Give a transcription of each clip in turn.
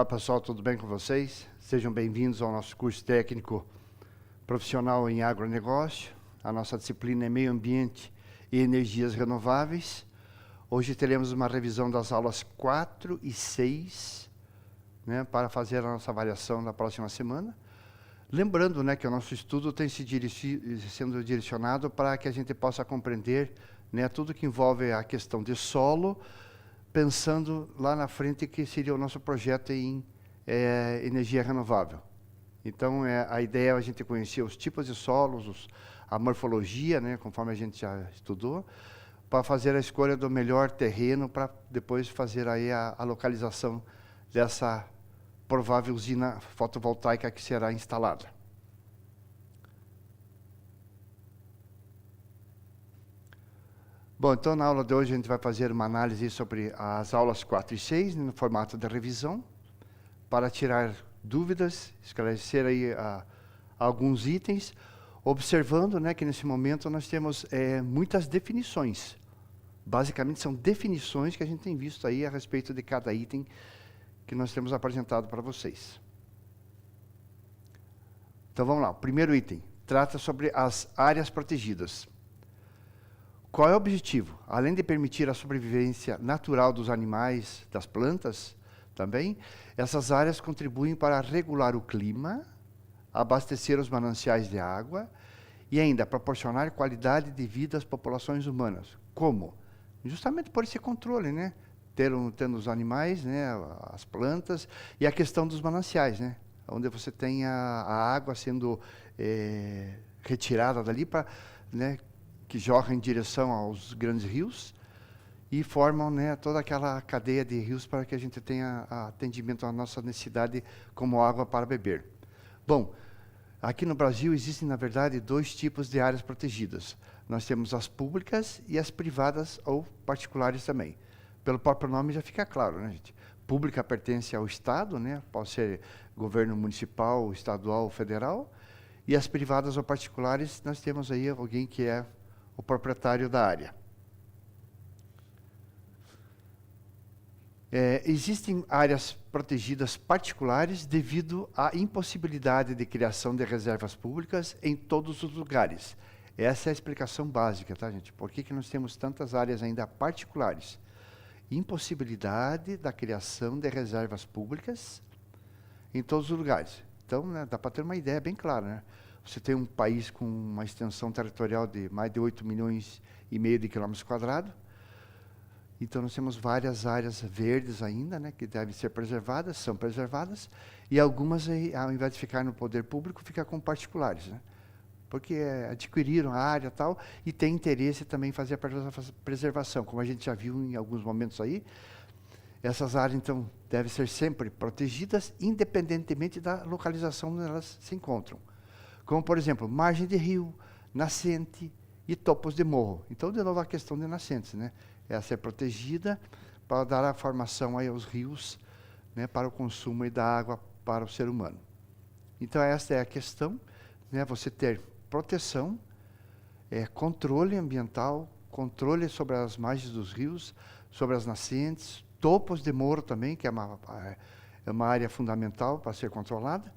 Olá pessoal, tudo bem com vocês? Sejam bem-vindos ao nosso curso técnico profissional em agronegócio. A nossa disciplina é Meio Ambiente e Energias Renováveis. Hoje teremos uma revisão das aulas 4 e 6, né, para fazer a nossa avaliação da próxima semana. Lembrando, né, que o nosso estudo tem sendo direcionado para que a gente possa compreender, né, tudo que envolve a questão de solo, pensando lá na frente que seria o nosso projeto em energia renovável. Então, a ideia é a gente conhecer os tipos de solos, a morfologia, né, conforme a gente já estudou, para fazer a escolha do melhor terreno, para depois fazer aí a localização dessa provável usina fotovoltaica que será instalada. Bom, então na aula de hoje a gente vai fazer uma análise sobre as aulas 4 e 6, no formato de revisão, para tirar dúvidas, esclarecer aí alguns itens, observando, né, que nesse momento nós temos muitas definições. Basicamente são definições que a gente tem visto aí a respeito de cada item que nós temos apresentado para vocês. Então vamos lá, o primeiro item trata sobre as áreas protegidas. Qual é o objetivo? Além de permitir a sobrevivência natural dos animais, das plantas, também, essas áreas contribuem para regular o clima, abastecer os mananciais de água e ainda proporcionar qualidade de vida às populações humanas. Como? Justamente por esse controle, né? Tendo os animais, né, as plantas, e a questão dos mananciais, né, onde você tem a água sendo retirada dali, né, que jorra em direção aos grandes rios, e formam, né, toda aquela cadeia de rios para que a gente tenha atendimento à nossa necessidade como água para beber. Bom, aqui no Brasil existem, na verdade, dois tipos de áreas protegidas. Nós temos as públicas e as privadas ou particulares também. Pelo próprio nome já fica claro, né, gente? Pública pertence ao Estado, né? Pode ser governo municipal, estadual, federal. E as privadas ou particulares, nós temos aí alguém que é o proprietário da área. Existem áreas protegidas particulares devido à impossibilidade de criação de reservas públicas em todos os lugares. Essa é a explicação básica, tá, gente? Por que nós temos tantas áreas ainda particulares? Impossibilidade da criação de reservas públicas em todos os lugares. Então, né, dá para ter uma ideia bem clara, né? Você tem um país com uma extensão territorial de mais de 8,5 milhões de quilômetros quadrados. Então, nós temos várias áreas verdes ainda, né, que devem ser preservadas, são preservadas, e algumas, aí, ao invés de ficar no poder público, fica com particulares, né? Porque adquiriram a área e tal, e tem interesse também em fazer a preservação, como a gente já viu em alguns momentos aí. Essas áreas, então, devem ser sempre protegidas, independentemente da localização onde elas se encontram. Como, por exemplo, margem de rio, nascente e topos de morro. Então, de novo, a questão de nascentes, né? É a ser protegida para dar a formação aí aos rios, né, para o consumo aí da água para o ser humano. Então, esta é a questão, né? Você ter proteção, controle ambiental, controle sobre as margens dos rios, sobre as nascentes, topos de morro também, que é uma área fundamental para ser controlada.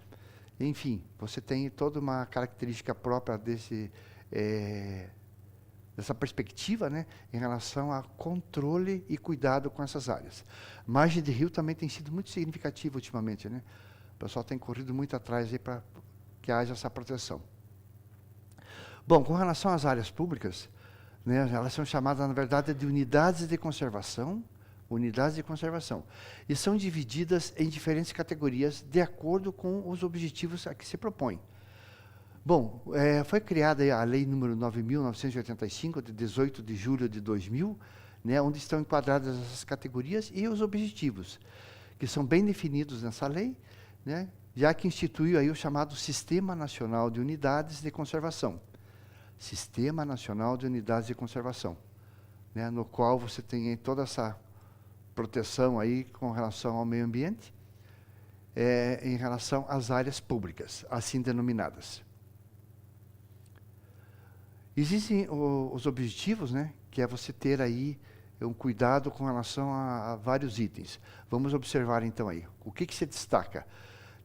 Enfim, você tem toda uma característica própria dessa perspectiva, né, em relação a controle e cuidado com essas áreas. Margem de rio também tem sido muito significativa ultimamente, né? O pessoal tem corrido muito atrás aí para que haja essa proteção. Bom, com relação às áreas públicas, né, elas são chamadas, na verdade, de unidades de conservação, e são divididas em diferentes categorias de acordo com os objetivos a que se propõe. Bom, foi criada a Lei número 9.985, de 18 de julho de 2000, né, onde estão enquadradas essas categorias e os objetivos, que são bem definidos nessa lei, né, já que instituiu aí o chamado Sistema Nacional de Unidades de Conservação. Sistema Nacional de Unidades de Conservação, né, no qual você tem aí toda essa proteção aí com relação ao meio ambiente, em relação às áreas públicas, assim denominadas. Existem os objetivos, né, que é você ter aí um cuidado com relação a vários itens. Vamos observar então aí. O que se destaca?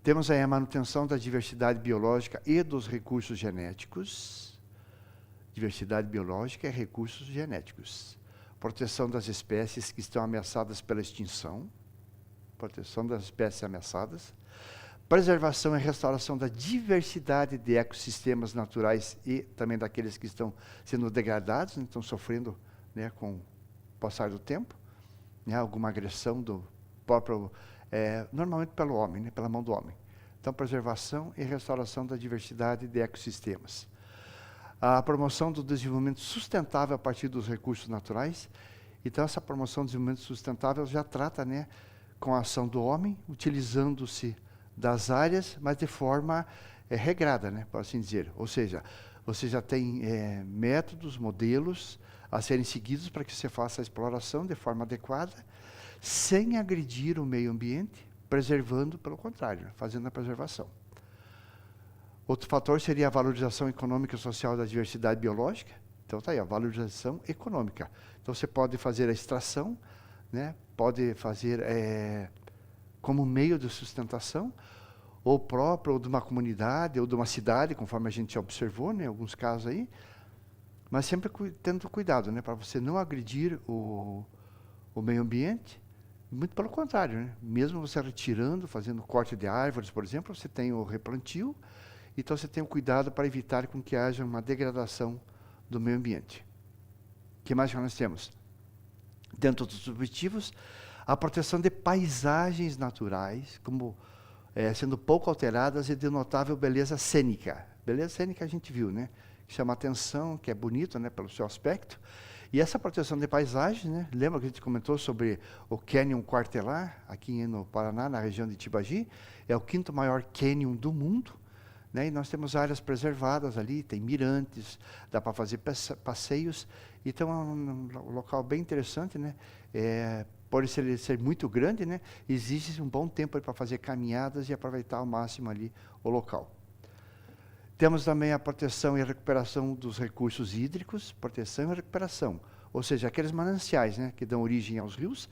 Temos aí a manutenção da diversidade biológica e dos recursos genéticos. Diversidade biológica e recursos genéticos. Proteção das espécies que estão ameaçadas pela extinção. Proteção das espécies ameaçadas. Preservação e restauração da diversidade de ecossistemas naturais e também daqueles que estão sendo degradados, estão sofrendo, né, com o passar do tempo, né, alguma agressão do próprio, normalmente pelo homem, né, pela mão do homem. Então, preservação e restauração da diversidade de ecossistemas. A promoção do desenvolvimento sustentável a partir dos recursos naturais. Então, essa promoção do desenvolvimento sustentável já trata, né, com a ação do homem, utilizando-se das áreas, mas de forma regrada, né, por assim dizer. Ou seja, você já tem métodos, modelos a serem seguidos para que você faça a exploração de forma adequada, sem agredir o meio ambiente, preservando, pelo contrário, né, fazendo a preservação. Outro fator seria a valorização econômica e social da diversidade biológica. Então, está aí, a valorização econômica. Então, você pode fazer a extração, né, pode fazer como meio de sustentação, ou próprio, ou de uma comunidade, ou de uma cidade, conforme a gente já observou, né, em alguns casos aí, mas sempre tendo cuidado, né, para você não agredir o meio ambiente, muito pelo contrário, né, mesmo você retirando, fazendo corte de árvores, por exemplo, você tem o replantio, então você tem o cuidado para evitar com que haja uma degradação do meio ambiente. O que mais que nós temos? Dentro dos objetivos, a proteção de paisagens naturais, como sendo pouco alteradas e de notável beleza cênica. Beleza cênica a gente viu, né? Que chama atenção, que é bonito, né, pelo seu aspecto. E essa proteção de paisagens, né? Lembra que a gente comentou sobre o Cânion Quartelar, aqui no Paraná, na região de Tibagi? É o 5º maior cânion do mundo, né? E nós temos áreas preservadas ali, tem mirantes, dá para fazer passeios. Então é um local bem interessante, né? Pode ser muito grande, né? Existe um bom tempo para fazer caminhadas e aproveitar ao máximo ali o local. Temos também a proteção e a recuperação dos recursos hídricos, proteção e recuperação, ou seja, aqueles mananciais, né, que dão origem aos rios.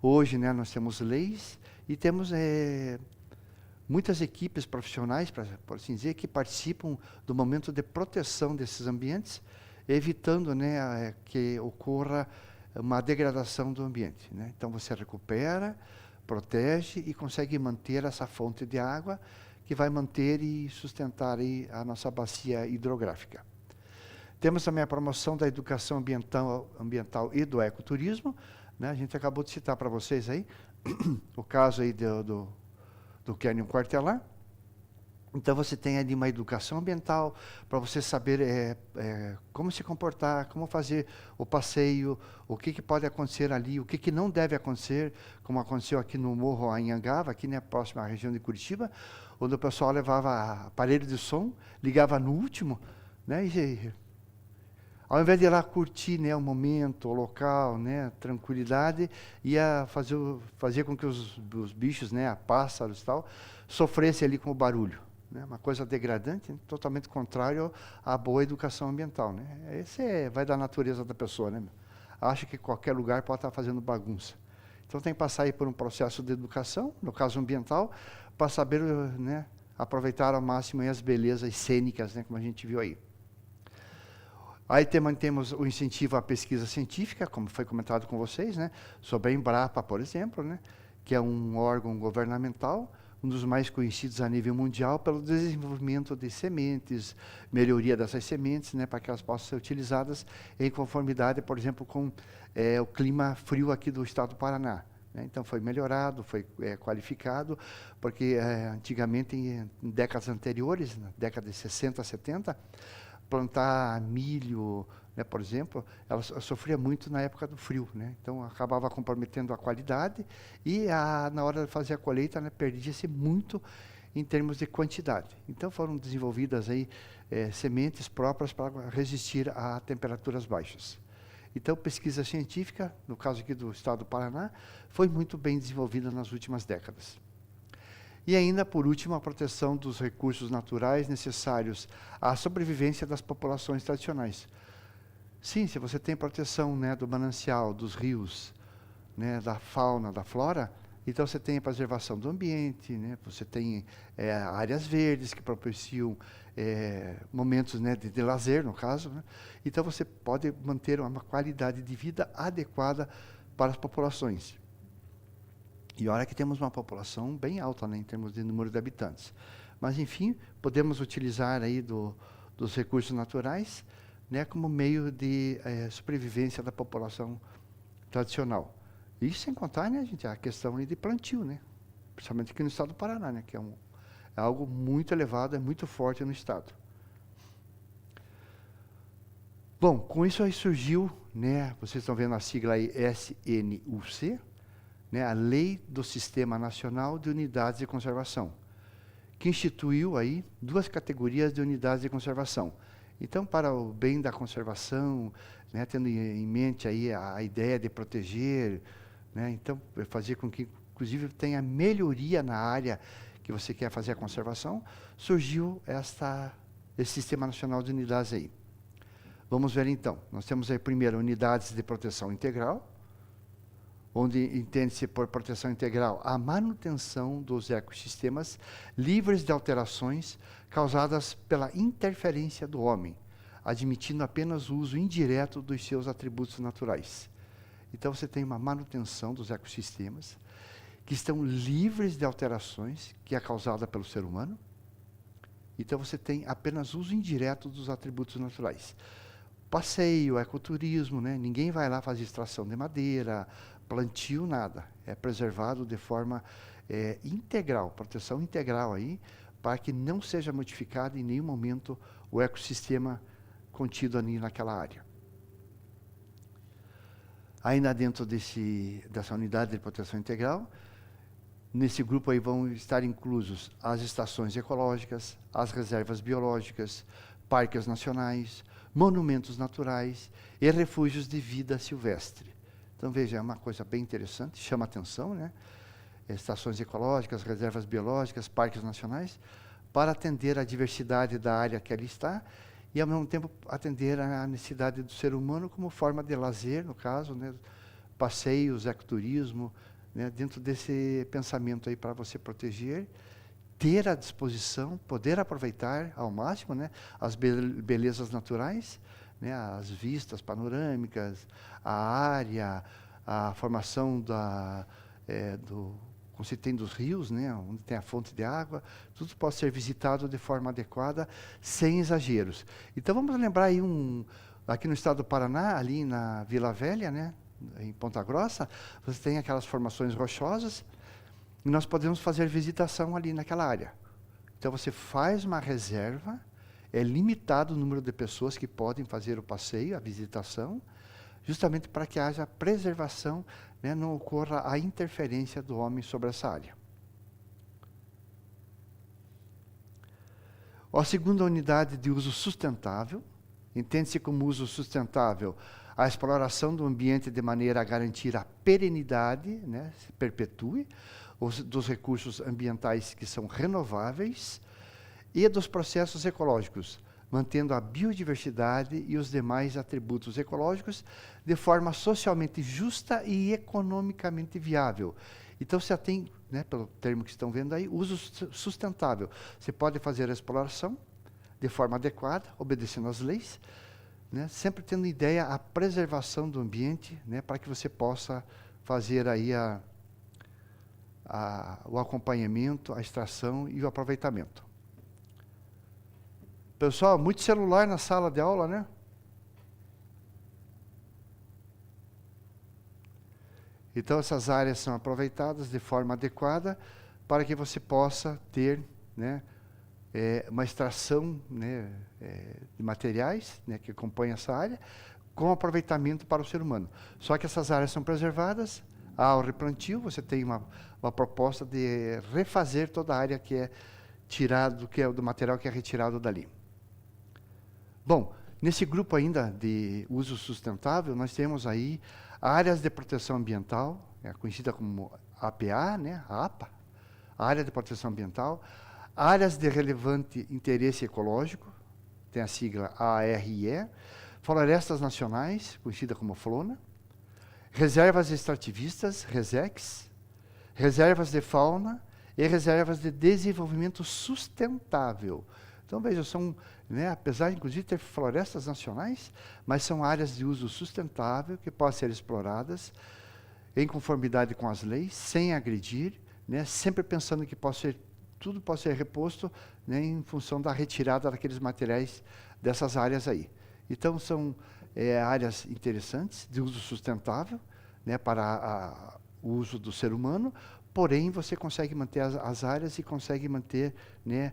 Hoje, né, nós temos leis e temos muitas equipes profissionais, por assim dizer, que participam do momento de proteção desses ambientes, evitando, né, que ocorra uma degradação do ambiente, né? Então você recupera, protege e consegue manter essa fonte de água que vai manter e sustentar aí a nossa bacia hidrográfica. Temos também a promoção da educação ambiental e do ecoturismo, né? A gente acabou de citar para vocês aí o caso aí do Cânion Quartelar. Então você tem ali uma educação ambiental para você saber como se comportar, como fazer o passeio, o que pode acontecer ali, o que não deve acontecer, como aconteceu aqui no Morro Anhangava, aqui, né, próximo à região de Curitiba, onde o pessoal levava aparelho de som, ligava no último, né, e ao invés de ir lá curtir, né, o momento, o local, né, tranquilidade, ia fazer com que os bichos, né, pássaros e tal, sofressem ali com o barulho. Né, uma coisa degradante, né, totalmente contrário à boa educação ambiental. Né. Esse vai da natureza da pessoa. Né, acha que qualquer lugar pode estar fazendo bagunça. Então tem que passar aí por um processo de educação, no caso ambiental, para saber, né, aproveitar ao máximo as belezas cênicas, né, como a gente viu aí. Aí temos o incentivo à pesquisa científica, como foi comentado com vocês, né, sobre a Embrapa, por exemplo, né, que é um órgão governamental, um dos mais conhecidos a nível mundial pelo desenvolvimento de sementes, melhoria dessas sementes, né, para que elas possam ser utilizadas em conformidade, por exemplo, com o clima frio aqui do estado do Paraná. Né. Então foi melhorado, foi qualificado, porque antigamente, em décadas anteriores, na década de 60, 70, plantar milho, né, por exemplo, ela sofria muito na época do frio, né? Então acabava comprometendo a qualidade e na hora de fazer a colheita, né, perdia-se muito em termos de quantidade. Então foram desenvolvidas aí sementes próprias para resistir a temperaturas baixas. Então pesquisa científica, no caso aqui do estado do Paraná, foi muito bem desenvolvida nas últimas décadas. E ainda, por último, a proteção dos recursos naturais necessários à sobrevivência das populações tradicionais. Sim, se você tem proteção, né, do manancial, dos rios, né, da fauna, da flora, então você tem a preservação do ambiente, né, você tem áreas verdes que propiciam momentos, né, de lazer, no caso, né, então você pode manter uma qualidade de vida adequada para as populações. E olha que temos uma população bem alta, né, em termos de número de habitantes. Mas, enfim, podemos utilizar aí dos recursos naturais, né, como meio de sobrevivência da população tradicional. Isso sem contar, né, gente, a questão aí de plantio, né, principalmente aqui no estado do Paraná, né, que é algo muito elevado, é muito forte no estado. Bom, com isso aí surgiu, né, vocês estão vendo a sigla aí SNUC, né, a Lei do Sistema Nacional de Unidades de Conservação, que instituiu aí 2 categorias de unidades de conservação. Então, para o bem da conservação, né, tendo em mente aí a ideia de proteger, né, então fazer com que, inclusive, tenha melhoria na área que você quer fazer a conservação, surgiu esse Sistema Nacional de Unidades aí. Vamos ver então. Nós temos aí primeiro unidades de proteção integral, onde entende-se por proteção integral a manutenção dos ecossistemas livres de alterações causadas pela interferência do homem, admitindo apenas o uso indireto dos seus atributos naturais. Então você tem uma manutenção dos ecossistemas que estão livres de alterações que é causada pelo ser humano. Então você tem apenas uso indireto dos atributos naturais. Passeio, ecoturismo, né? Ninguém vai lá fazer extração de madeira, plantio, nada. É preservado de forma integral, proteção integral aí, para que não seja modificado em nenhum momento o ecossistema contido ali naquela área. Ainda dentro dessa unidade de proteção integral, nesse grupo aí vão estar inclusos as estações ecológicas, as reservas biológicas, parques nacionais, monumentos naturais e refúgios de vida silvestre. Então, veja, é uma coisa bem interessante, chama atenção, né? Estações ecológicas, reservas biológicas, parques nacionais, para atender à diversidade da área que ali está e, ao mesmo tempo, atender à necessidade do ser humano como forma de lazer, no caso, né? Passeios, ecoturismo, né? Dentro desse pensamento aí para você proteger, ter à disposição, poder aproveitar ao máximo, né, as belezas naturais, né, as vistas panorâmicas, a área, a formação como se tem dos rios, né, onde tem a fonte de água, tudo pode ser visitado de forma adequada, sem exageros. Então vamos lembrar aí aqui no estado do Paraná, ali na Vila Velha, né, em Ponta Grossa, você tem aquelas formações rochosas, e nós podemos fazer visitação ali naquela área. Então você faz uma reserva, é limitado o número de pessoas que podem fazer o passeio, a visitação, justamente para que haja preservação, né, não ocorra a interferência do homem sobre essa área. A segunda unidade de uso sustentável, entende-se como uso sustentável a exploração do ambiente de maneira a garantir a perenidade, né, se perpetue, dos recursos ambientais que são renováveis e dos processos ecológicos, mantendo a biodiversidade e os demais atributos ecológicos de forma socialmente justa e economicamente viável. Então, você tem, né, pelo termo que estão vendo aí, uso sustentável. Você pode fazer a exploração de forma adequada, obedecendo às leis, né, sempre tendo em ideia a preservação do ambiente, né, para que você possa fazer aí o acompanhamento, a extração e o aproveitamento. Pessoal, muito celular na sala de aula, né? Então, essas áreas são aproveitadas de forma adequada para que você possa ter, né, uma extração, né, de materiais, né, que compõem essa área, com aproveitamento para o ser humano. Só que essas áreas são preservadas. Ao replantio, você tem uma proposta de refazer toda a área que é tirado, que é do material que é retirado dali. Bom, nesse grupo ainda de uso sustentável, nós temos aí áreas de proteção ambiental, conhecida como APA, né, a APA, a área de proteção ambiental, áreas de relevante interesse ecológico, tem a sigla ARE, florestas nacionais, conhecida como FLONA, reservas extrativistas, RESEX, reservas de fauna e reservas de desenvolvimento sustentável. Então, veja, são, né, apesar, inclusive, de ter florestas nacionais, mas são áreas de uso sustentável que podem ser exploradas em conformidade com as leis, sem agredir, né, sempre pensando que tudo pode ser reposto, né, em função da retirada daqueles materiais dessas áreas aí. Então, são áreas interessantes, de uso sustentável, né, para o uso do ser humano, porém, você consegue manter as áreas e consegue manter, né,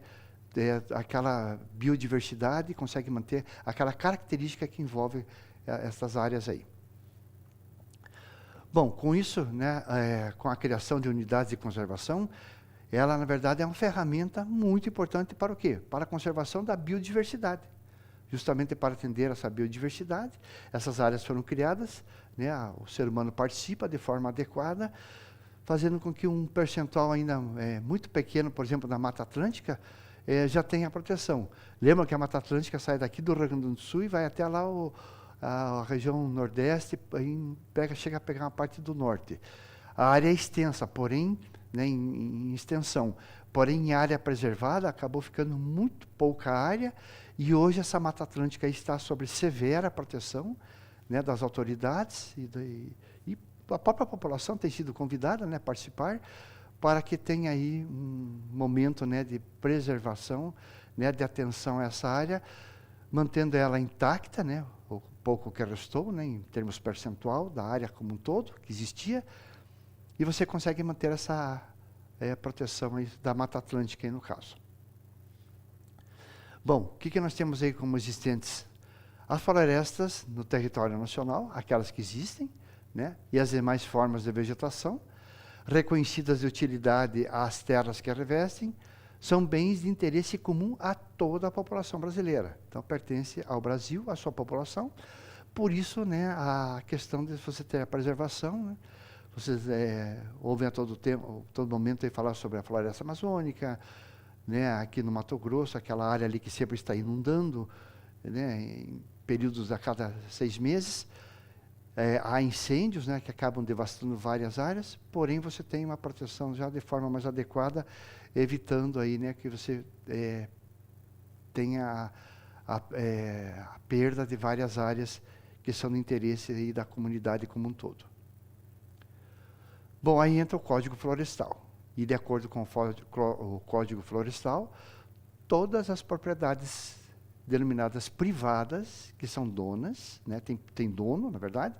aquela biodiversidade, consegue manter aquela característica que envolve essas áreas aí. Bom, com isso, né, com a criação de unidades de conservação, ela, na verdade, é uma ferramenta muito importante para o quê? Para a conservação da biodiversidade. Justamente para atender essa biodiversidade, essas áreas foram criadas, né, o ser humano participa de forma adequada, fazendo com que um percentual ainda muito pequeno, por exemplo, da Mata Atlântica, já tenha proteção. Lembra que a Mata Atlântica sai daqui do Rio Grande do Sul e vai até lá a região nordeste, chega a pegar uma parte do norte. A área é extensa, porém, né, em extensão, porém em área preservada acabou ficando muito pouca área, e hoje essa Mata Atlântica está sob severa proteção, né, das autoridades, e a própria população tem sido convidada, né, a participar, para que tenha aí um momento, né, de preservação, né, de atenção a essa área, mantendo ela intacta, né, o pouco que restou, né, em termos percentual da área como um todo, que existia, e você consegue manter essa proteção aí da Mata Atlântica, aí no caso. Bom, o que nós temos aí como existentes? As florestas no território nacional, aquelas que existem, né, e as demais formas de vegetação, reconhecidas de utilidade às terras que a revestem, são bens de interesse comum a toda a população brasileira. Então, pertence ao Brasil, à sua população. Por isso, né, a questão de você ter a preservação, né, vocês ouvem a todo momento aí falar sobre a floresta amazônica, né, aqui no Mato Grosso, aquela área ali que sempre está inundando, né, em períodos a cada 6 meses. Há incêndios, né, que acabam devastando várias áreas, porém você tem uma proteção já de forma mais adequada, evitando aí, né, que você tenha a perda de várias áreas que são de interesse aí da comunidade como um todo. Bom, aí entra o Código Florestal. E de acordo com o Código Florestal, todas as propriedades denominadas privadas, que são donas, né, tem dono, na verdade,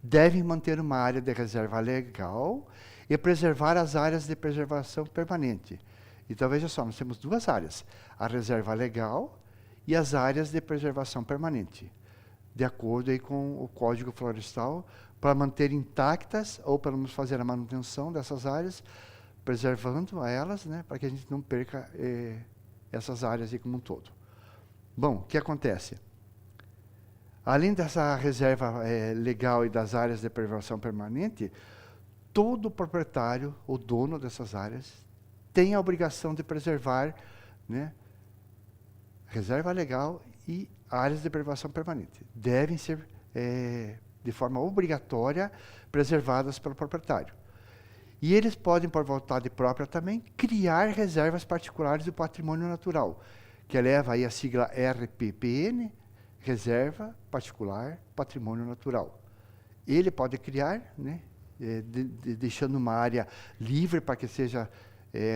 devem manter uma área de reserva legal e preservar as áreas de preservação permanente. Então, veja só, nós temos 2 áreas, a reserva legal e as áreas de preservação permanente, de acordo aí com o Código Florestal, para manter intactas, ou pelo menos fazer a manutenção dessas áreas, preservando elas, né, para que a gente não perca essas áreas aí como um todo. Bom, o que acontece? Além dessa reserva legal e das áreas de preservação permanente, todo proprietário, ou dono dessas áreas, tem a obrigação de preservar, né, reserva legal e áreas de preservação permanente. Devem ser, de forma obrigatória, preservadas pelo proprietário. E eles podem, por vontade própria também, criar reservas particulares do patrimônio natural, que eleva aí a sigla RPPN, Reserva Particular Patrimônio Natural. Ele pode criar, né, deixando uma área livre para que seja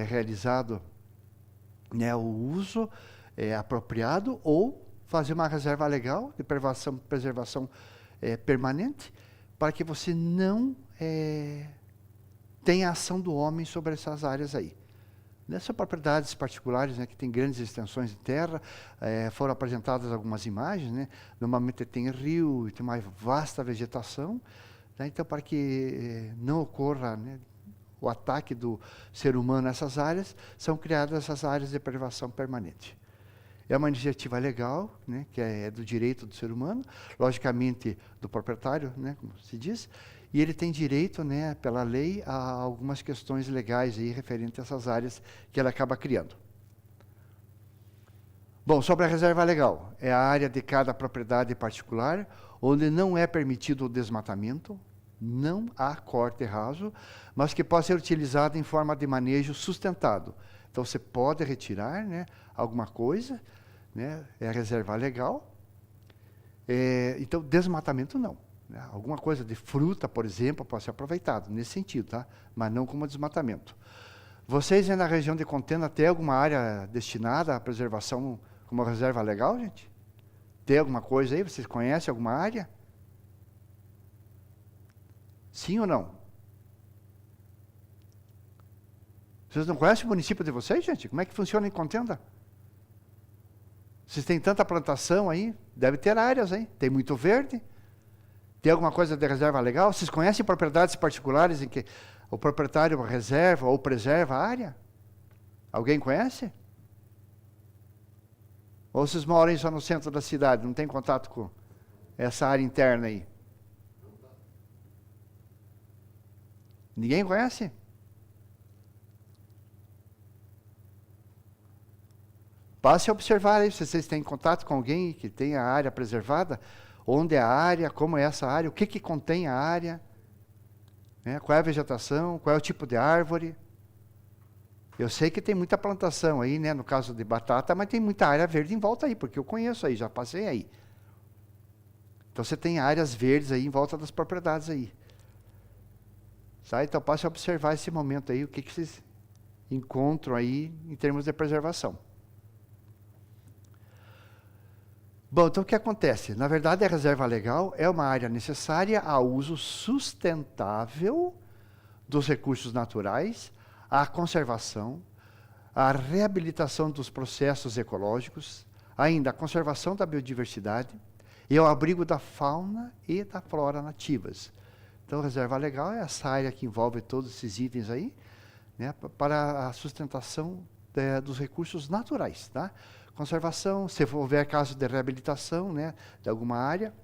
realizado, né, o uso apropriado, ou fazer uma reserva legal de preservação permanente, para que você não tenha ação do homem sobre essas áreas aí. Nessas propriedades particulares, né, que tem grandes extensões de terra, foram apresentadas algumas imagens, né, normalmente tem rio, tem uma vasta vegetação, né, então para que não ocorra, né, o ataque do ser humano nessas áreas, são criadas essas áreas de preservação permanente. É uma iniciativa legal, né, que é do direito do ser humano, logicamente do proprietário, né, como se diz, e ele tem direito, né, pela lei, a algumas questões legais aí referentes a essas áreas que ele acaba criando. Bom, sobre a reserva legal, é a área de cada propriedade particular onde não é permitido o desmatamento, não há corte raso, mas que pode ser utilizado em forma de manejo sustentado. Então, você pode retirar, né, alguma coisa, né, é a reserva legal. Então, desmatamento não. Né? Alguma coisa de fruta, por exemplo, pode ser aproveitado nesse sentido, tá? Mas não como desmatamento. Vocês aí na região de Contenda têm alguma área destinada à preservação como reserva legal, gente? Tem alguma coisa aí? Vocês conhecem alguma área? Sim ou não? Vocês não conhecem o município de vocês, gente? Como é que funciona em Contenda? Vocês têm tanta plantação aí? Deve ter áreas aí. Tem muito verde? Tem alguma coisa de reserva legal? Vocês conhecem propriedades particulares em que o proprietário reserva ou preserva a área? Alguém conhece? Ou vocês moram só no centro da cidade, não tem contato com essa área interna aí? Ninguém conhece? Passe a observar aí, se vocês têm contato com alguém que tem a área preservada, onde é a área, como é essa área, o que contém a área, né? Qual é a vegetação, qual é o tipo de árvore. Eu sei que tem muita plantação aí, né, no caso de batata, mas tem muita área verde em volta aí, porque eu conheço aí, já passei aí. Então você tem áreas verdes aí em volta das propriedades aí. Tá? Então passe a observar esse momento aí, o que vocês encontram aí em termos de preservação. Bom, então o que acontece? Na verdade, a reserva legal é uma área necessária ao uso sustentável dos recursos naturais, à conservação, à reabilitação dos processos ecológicos, ainda a conservação da biodiversidade e ao abrigo da fauna e da flora nativas. Então, a reserva legal é essa área que envolve todos esses itens aí, né, para a sustentação dos recursos naturais, tá? Conservação, se houver caso de reabilitação, né, de alguma área,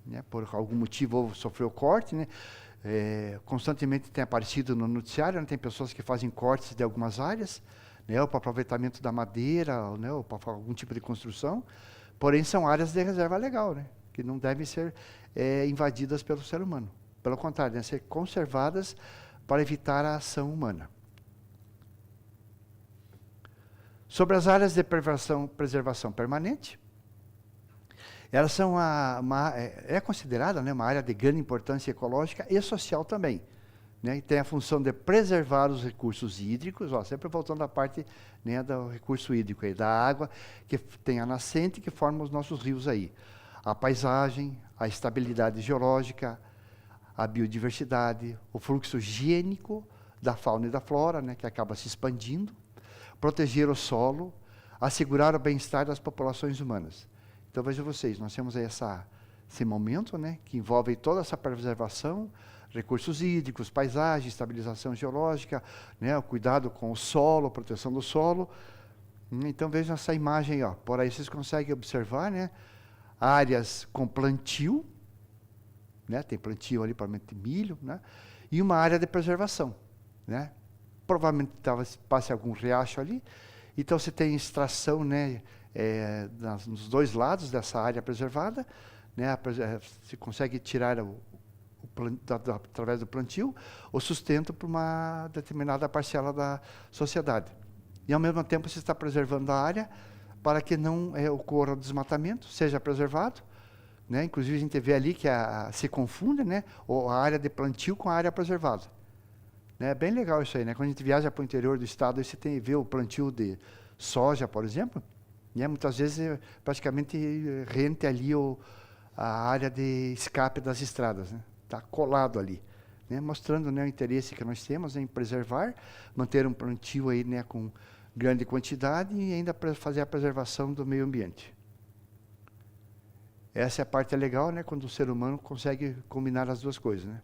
né, por algum motivo sofreu corte, né, constantemente tem aparecido no noticiário, né, tem pessoas que fazem cortes de algumas áreas, né, ou para aproveitamento da madeira, ou para algum tipo de construção, porém são áreas de reserva legal, né, que não devem ser invadidas pelo ser humano. Pelo contrário, devem ser conservadas para evitar a ação humana. Sobre as áreas de preservação permanente, elas são considerada, né, uma área de grande importância ecológica e social também. Né, e tem a função de preservar os recursos hídricos, sempre voltando à parte, né, do recurso hídrico, aí, da água, que tem a nascente que forma os nossos rios aí. A paisagem, a estabilidade geológica, a biodiversidade, o fluxo higiênico da fauna e da flora, né, que acaba se expandindo, proteger o solo, assegurar o bem-estar das populações humanas. Então, vejam vocês, nós temos aí esse momento, né, que envolve toda essa preservação, recursos hídricos, paisagem, estabilização geológica, né, o cuidado com o solo, proteção do solo. Então, vejam essa imagem aí, por aí vocês conseguem observar, né, áreas com plantio, né, tem plantio ali para milho, né, e uma área de preservação, né. Provavelmente passe algum riacho ali, então você tem extração, né, nos dois lados dessa área preservada, né, se consegue tirar através do plantio o sustento para uma determinada parcela da sociedade. E ao mesmo tempo você está preservando a área para que não ocorra o desmatamento, seja preservado, né, inclusive a gente vê ali que se confunde, né, a área de plantio com a área preservada. É bem legal isso aí, né? Quando a gente viaja para o interior do estado, você vê o plantio de soja, por exemplo, né? Muitas vezes praticamente rente ali a área de escape das estradas, né? Está colado ali, né? Mostrando, né, o interesse que nós temos em preservar, manter um plantio aí, né, com grande quantidade e ainda fazer a preservação do meio ambiente. Essa é a parte legal, né, quando o ser humano consegue combinar as duas coisas, né?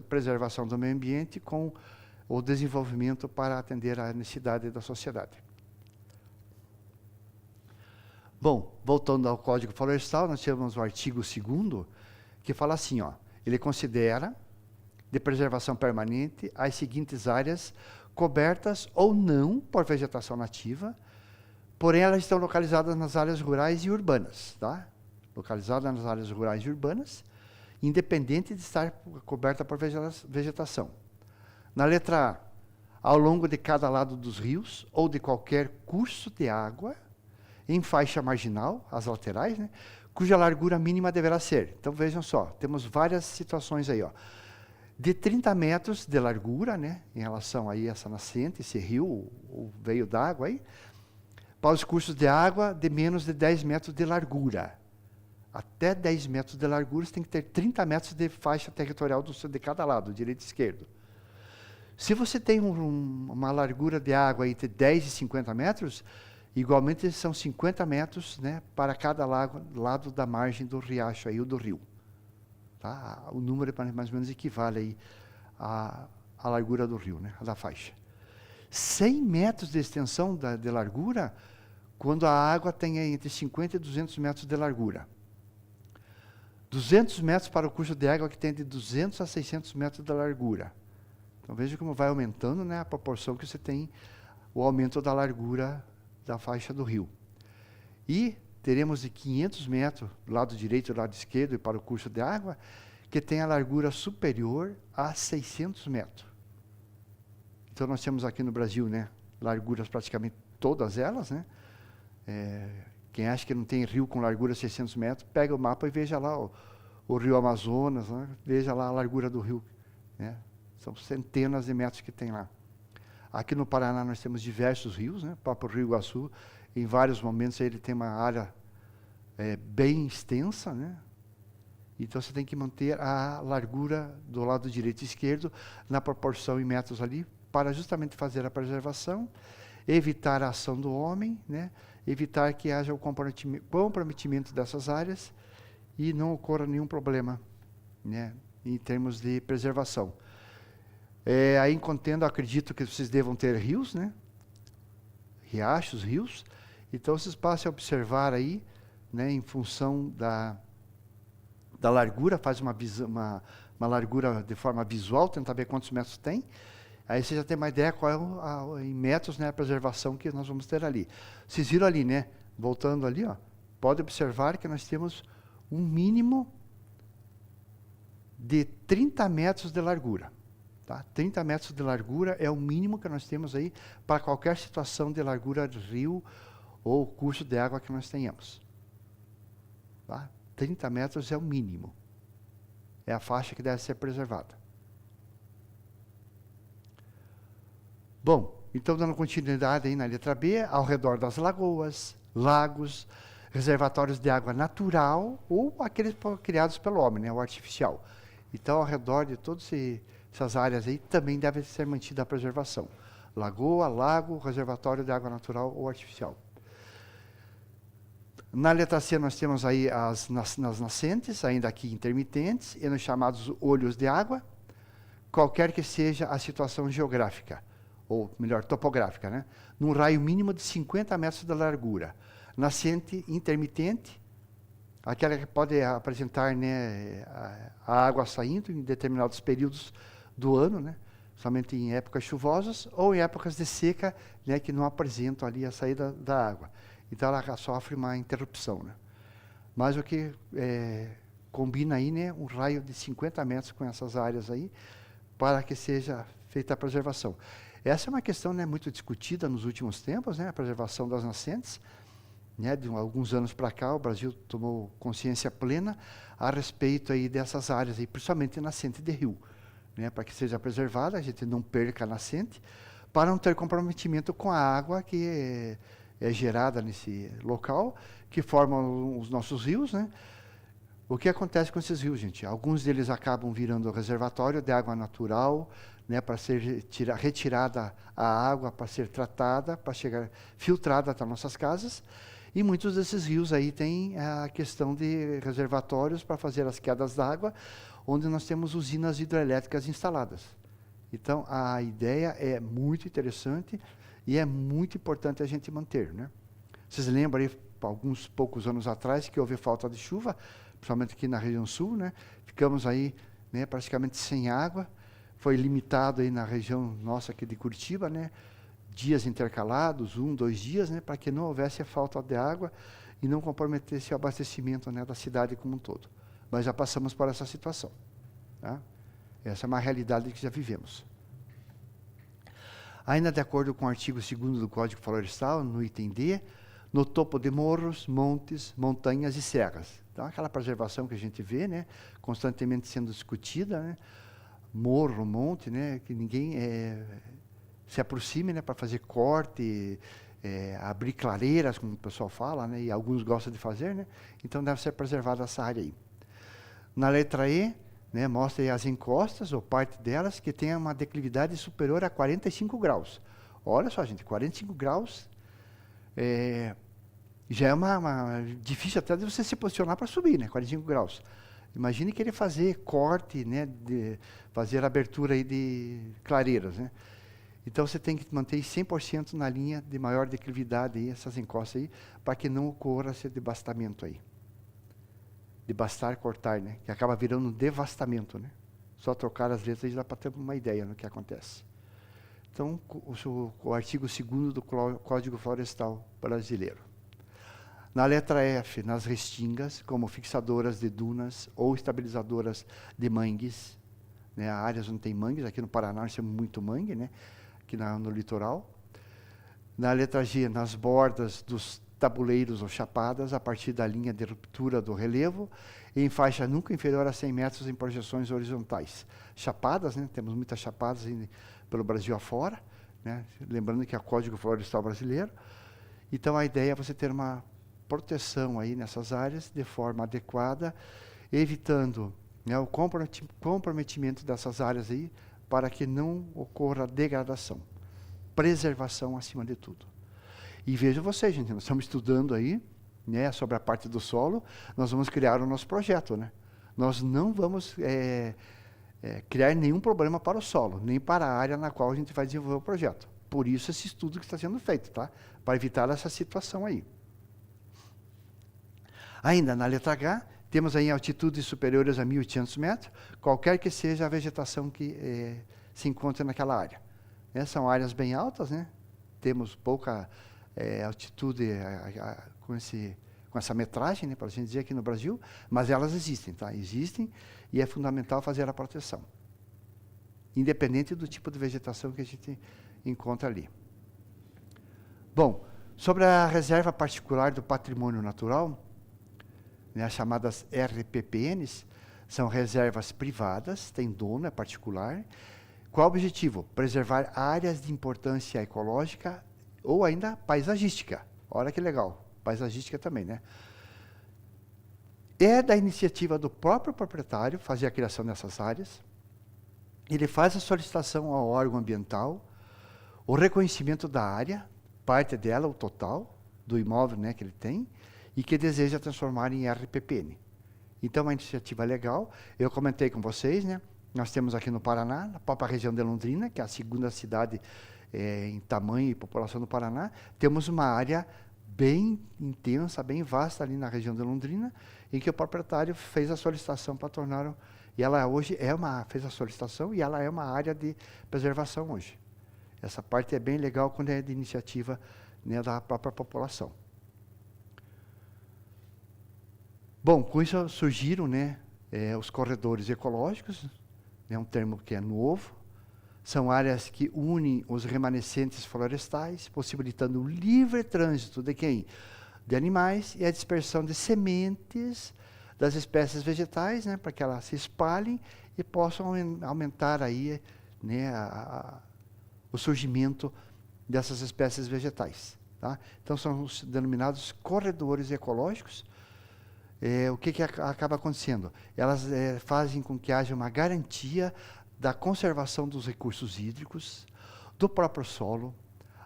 Preservação do meio ambiente com o desenvolvimento para atender à necessidade da sociedade. Bom, voltando ao Código Florestal, nós temos o artigo 2º, que fala assim, ele considera de preservação permanente as seguintes áreas cobertas ou não por vegetação nativa, Porém, elas estão localizadas nas áreas rurais e urbanas, tá? Localizadas nas áreas rurais e urbanas, independente de estar coberta por vegetação. Na letra A, ao longo de cada lado dos rios ou de qualquer curso de água, em faixa marginal, as laterais, né, cuja largura mínima deverá ser. Então, vejam só, temos várias situações aí, ó. De 30 metros de largura, né, em relação aí a essa nascente, esse rio, o veio d'água aí, para os cursos de água de menos de 10 metros de largura. Até 10 metros de largura, você tem que ter 30 metros de faixa territorial de cada lado, direito e esquerdo. Se você tem uma largura de água entre 10 e 50 metros, igualmente são 50 metros, né, para cada lado da margem do riacho aí, ou do rio. Tá? O número mais ou menos equivale aí à largura do rio, né, da faixa. 100 metros de extensão de largura, quando a água tem entre 50 e 200 metros de largura. 200 metros para o curso de água que tem de 200 a 600 metros de largura. Então, veja como vai aumentando, né, a proporção que você tem, o aumento da largura da faixa do rio. E teremos de 500 metros, do lado direito e do lado esquerdo, e para o curso de água, que tem a largura superior a 600 metros. Então, nós temos aqui no Brasil, né, larguras praticamente todas elas, né. Quem acha que não tem rio com largura 600 metros, pega o mapa e veja lá o rio Amazonas, né, veja lá a largura do rio, né. São centenas de metros que tem lá. Aqui no Paraná nós temos diversos rios, né? O próprio Rio Iguaçu, em vários momentos ele tem uma área bem extensa, né? Então você tem que manter a largura do lado direito e esquerdo na proporção em metros ali, para justamente fazer a preservação, evitar a ação do homem, né? Evitar que haja o comprometimento dessas áreas e não ocorra nenhum problema, né, em termos de preservação. Aí, contendo, acredito que vocês devam ter rios, né? Riachos, rios. Então, vocês passem a observar aí, né, em função da largura, faz uma largura de forma visual, tentar ver quantos metros tem. Aí você já tem uma ideia qual é em metros, né, a preservação que nós vamos ter ali. Vocês viram ali, né? Voltando ali, ó, pode observar que nós temos um mínimo de 30 metros de largura. Tá? 30 metros de largura é o mínimo que nós temos aí para qualquer situação de largura de rio ou curso de água que nós tenhamos. Tá? 30 metros é o mínimo. É a faixa que deve ser preservada. Bom, então dando continuidade aí na letra B, ao redor das lagoas, lagos, reservatórios de água natural ou aqueles criados pelo homem, né, o artificial. Então, ao redor de todas essas áreas aí também deve ser mantida a preservação. Lagoa, lago, reservatório de água natural ou artificial. Na letra C nós temos aí nas nascentes, ainda aqui intermitentes, e nos chamados olhos de água, qualquer que seja a situação geográfica, ou melhor, topográfica, né? Num raio mínimo de 50 metros de largura. Nascente intermitente, aquela que pode apresentar, né, a água saindo em determinados períodos do ano, né, somente em épocas chuvosas, ou em épocas de seca, né, que não apresentam ali a saída da água. Então ela sofre uma interrupção, né. Mas o que combina aí, né, um raio de 50 metros com essas áreas aí, para que seja feita a preservação. Essa é uma questão, né, muito discutida nos últimos tempos, né, a preservação das nascentes. Né, de alguns anos para cá, o Brasil tomou consciência plena a respeito aí dessas áreas, aí, principalmente nascente de rio, né, para que seja preservada, a gente não perca a nascente, para não ter comprometimento com a água que é gerada nesse local, que formam os nossos rios, né. O que acontece com esses rios, gente? Alguns deles acabam virando reservatório de água natural, né, para ser retirada a água, para ser tratada, para chegar filtrada até nossas casas. E muitos desses rios aí têm a questão de reservatórios para fazer as quedas d'água, onde nós temos usinas hidrelétricas instaladas. Então, a ideia é muito interessante e é muito importante a gente manter, né? Vocês lembram aí, alguns poucos anos atrás, que houve falta de chuva, principalmente aqui na região sul, né? Ficamos aí, né, praticamente sem água. Foi limitado aí na região nossa aqui de Curitiba, né? dias intercalados, 1, 2 dias, né, para que não houvesse a falta de água e não comprometesse o abastecimento, né, da cidade como um todo. Mas já passamos por essa situação. Tá? Essa é uma realidade que já vivemos. Ainda de acordo com o artigo 2º do Código Florestal, no item D, no topo de morros, montes, montanhas e serras. Então, aquela preservação que a gente vê, né, constantemente sendo discutida, né, morro, monte, né, que ninguém se aproxime, né, para fazer corte, abrir clareiras, como o pessoal fala, né, e alguns gostam de fazer, né, então deve ser preservada essa área aí. Na letra E, né, mostra aí as encostas, ou parte delas, que tem uma declividade superior a 45 graus. Olha só, gente, 45 graus já é difícil até de você se posicionar para subir, né, 45 graus. Imagine querer fazer corte, né, fazer abertura aí de clareiras, né. Então, você tem que manter 100% na linha de maior declividade, aí, essas encostas aí, para que não ocorra esse devastamento aí. Devastar, cortar, né? Que acaba virando um devastamento, né? Só trocar as letras dá para ter uma ideia do que acontece. Então, o artigo 2º do Código Florestal Brasileiro. Na letra F, nas restingas, como fixadoras de dunas ou estabilizadoras de mangues, né? Áreas onde tem mangues, aqui no Paraná nós temos muito mangue, né? Aqui no litoral. Na letra G, nas bordas dos tabuleiros ou chapadas, a partir da linha de ruptura do relevo, em faixa nunca inferior a 100 metros em projeções horizontais. Chapadas, né? Temos muitas chapadas pelo Brasil afora, né? Lembrando que é o Código Florestal Brasileiro. Então, a ideia é você ter uma proteção aí nessas áreas de forma adequada, evitando, né, o comprometimento dessas áreas aí, para que não ocorra degradação. Preservação acima de tudo. E veja vocês, gente, nós estamos estudando aí, né, sobre a parte do solo, nós vamos criar o nosso projeto, né? Nós não vamos criar nenhum problema para o solo, nem para a área na qual a gente vai desenvolver o projeto. Por isso esse estudo que está sendo feito, tá? Para evitar essa situação aí. Ainda na letra H, temos aí altitudes superiores a 1.800 metros, qualquer que seja a vegetação que se encontra naquela área. São áreas bem altas, né? Temos pouca altitude com essa metragem, né, para a gente dizer aqui no Brasil, mas elas existem, tá? Existem e é fundamental fazer a proteção, independente do tipo de vegetação que a gente encontra ali. Bom, sobre a reserva particular do patrimônio natural, né, as chamadas RPPNs, são reservas privadas, tem dono, é particular. Qual o objetivo? Preservar áreas de importância ecológica ou ainda paisagística. Olha que legal, paisagística também, né? É da iniciativa do próprio proprietário fazer a criação dessas áreas. Ele faz a solicitação ao órgão ambiental, o reconhecimento da área, parte dela, o total, do imóvel, né, que ele tem, e que deseja transformar em RPPN. Então, é uma iniciativa legal. Eu comentei com vocês, né? Nós temos aqui no Paraná, na própria região de Londrina, que é a segunda cidade em tamanho e população do Paraná, temos uma área bem intensa, bem vasta ali na região de Londrina, em que o proprietário fez a solicitação para tornar, e ela hoje fez a solicitação e ela é uma área de preservação hoje. Essa parte é bem legal quando é de iniciativa, né, da própria população. Bom, com isso surgiram, né, os corredores ecológicos, é um termo que é novo. São áreas que unem os remanescentes florestais, possibilitando o livre trânsito de quem? De animais e a dispersão de sementes das espécies vegetais, né, para que elas se espalhem e possam aumentar aí, né, o surgimento dessas espécies vegetais. Tá? Então, são os denominados corredores ecológicos. O que acaba acontecendo? Elas fazem com que haja uma garantia da conservação dos recursos hídricos, do próprio solo,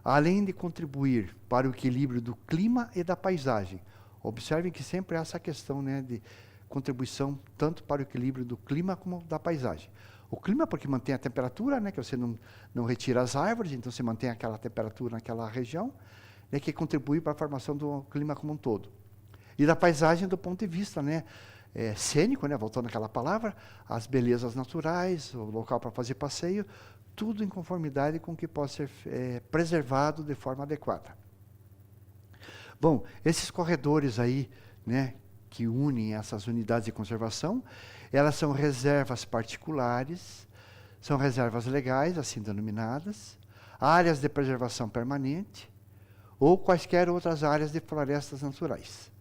além de contribuir para o equilíbrio do clima e da paisagem. Observem que sempre há essa questão, né, de contribuição tanto para o equilíbrio do clima como da paisagem. O clima porque mantém a temperatura, né, que você não retira as árvores, então você mantém aquela temperatura naquela região, né, que contribui para a formação do clima como um todo. E da paisagem do ponto de vista, né, cênico, né, voltando àquela palavra, as belezas naturais, o local para fazer passeio, tudo em conformidade com o que pode ser preservado de forma adequada. Bom, esses corredores aí, né, que unem essas unidades de conservação, elas são reservas particulares, são reservas legais, assim denominadas, áreas de preservação permanente, ou quaisquer outras áreas de florestas naturais.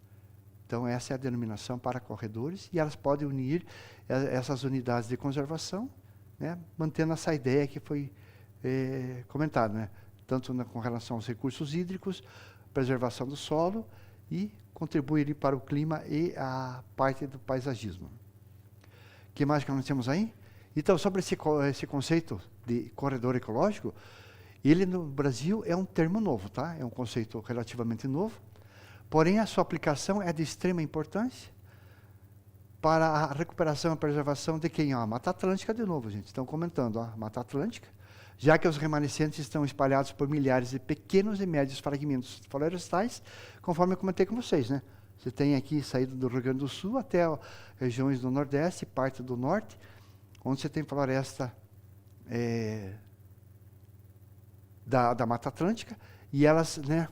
Então, essa é a denominação para corredores, e elas podem unir essas unidades de conservação, né, mantendo essa ideia que foi comentada, né, tanto com relação aos recursos hídricos, preservação do solo, e contribuir para o clima e a parte do paisagismo. O que mais que nós temos aí? Então, sobre esse conceito de corredor ecológico, ele no Brasil é um termo novo, tá? É um conceito relativamente novo, porém a sua aplicação é de extrema importância para a recuperação e preservação de quem? A Mata Atlântica, de novo, gente. Estão comentando, a Mata Atlântica, já que os remanescentes estão espalhados por milhares de pequenos e médios fragmentos florestais, conforme eu comentei com vocês, né? Você tem aqui, saído do Rio Grande do Sul até regiões do Nordeste, parte do Norte, onde você tem floresta da Mata Atlântica, e elas, né,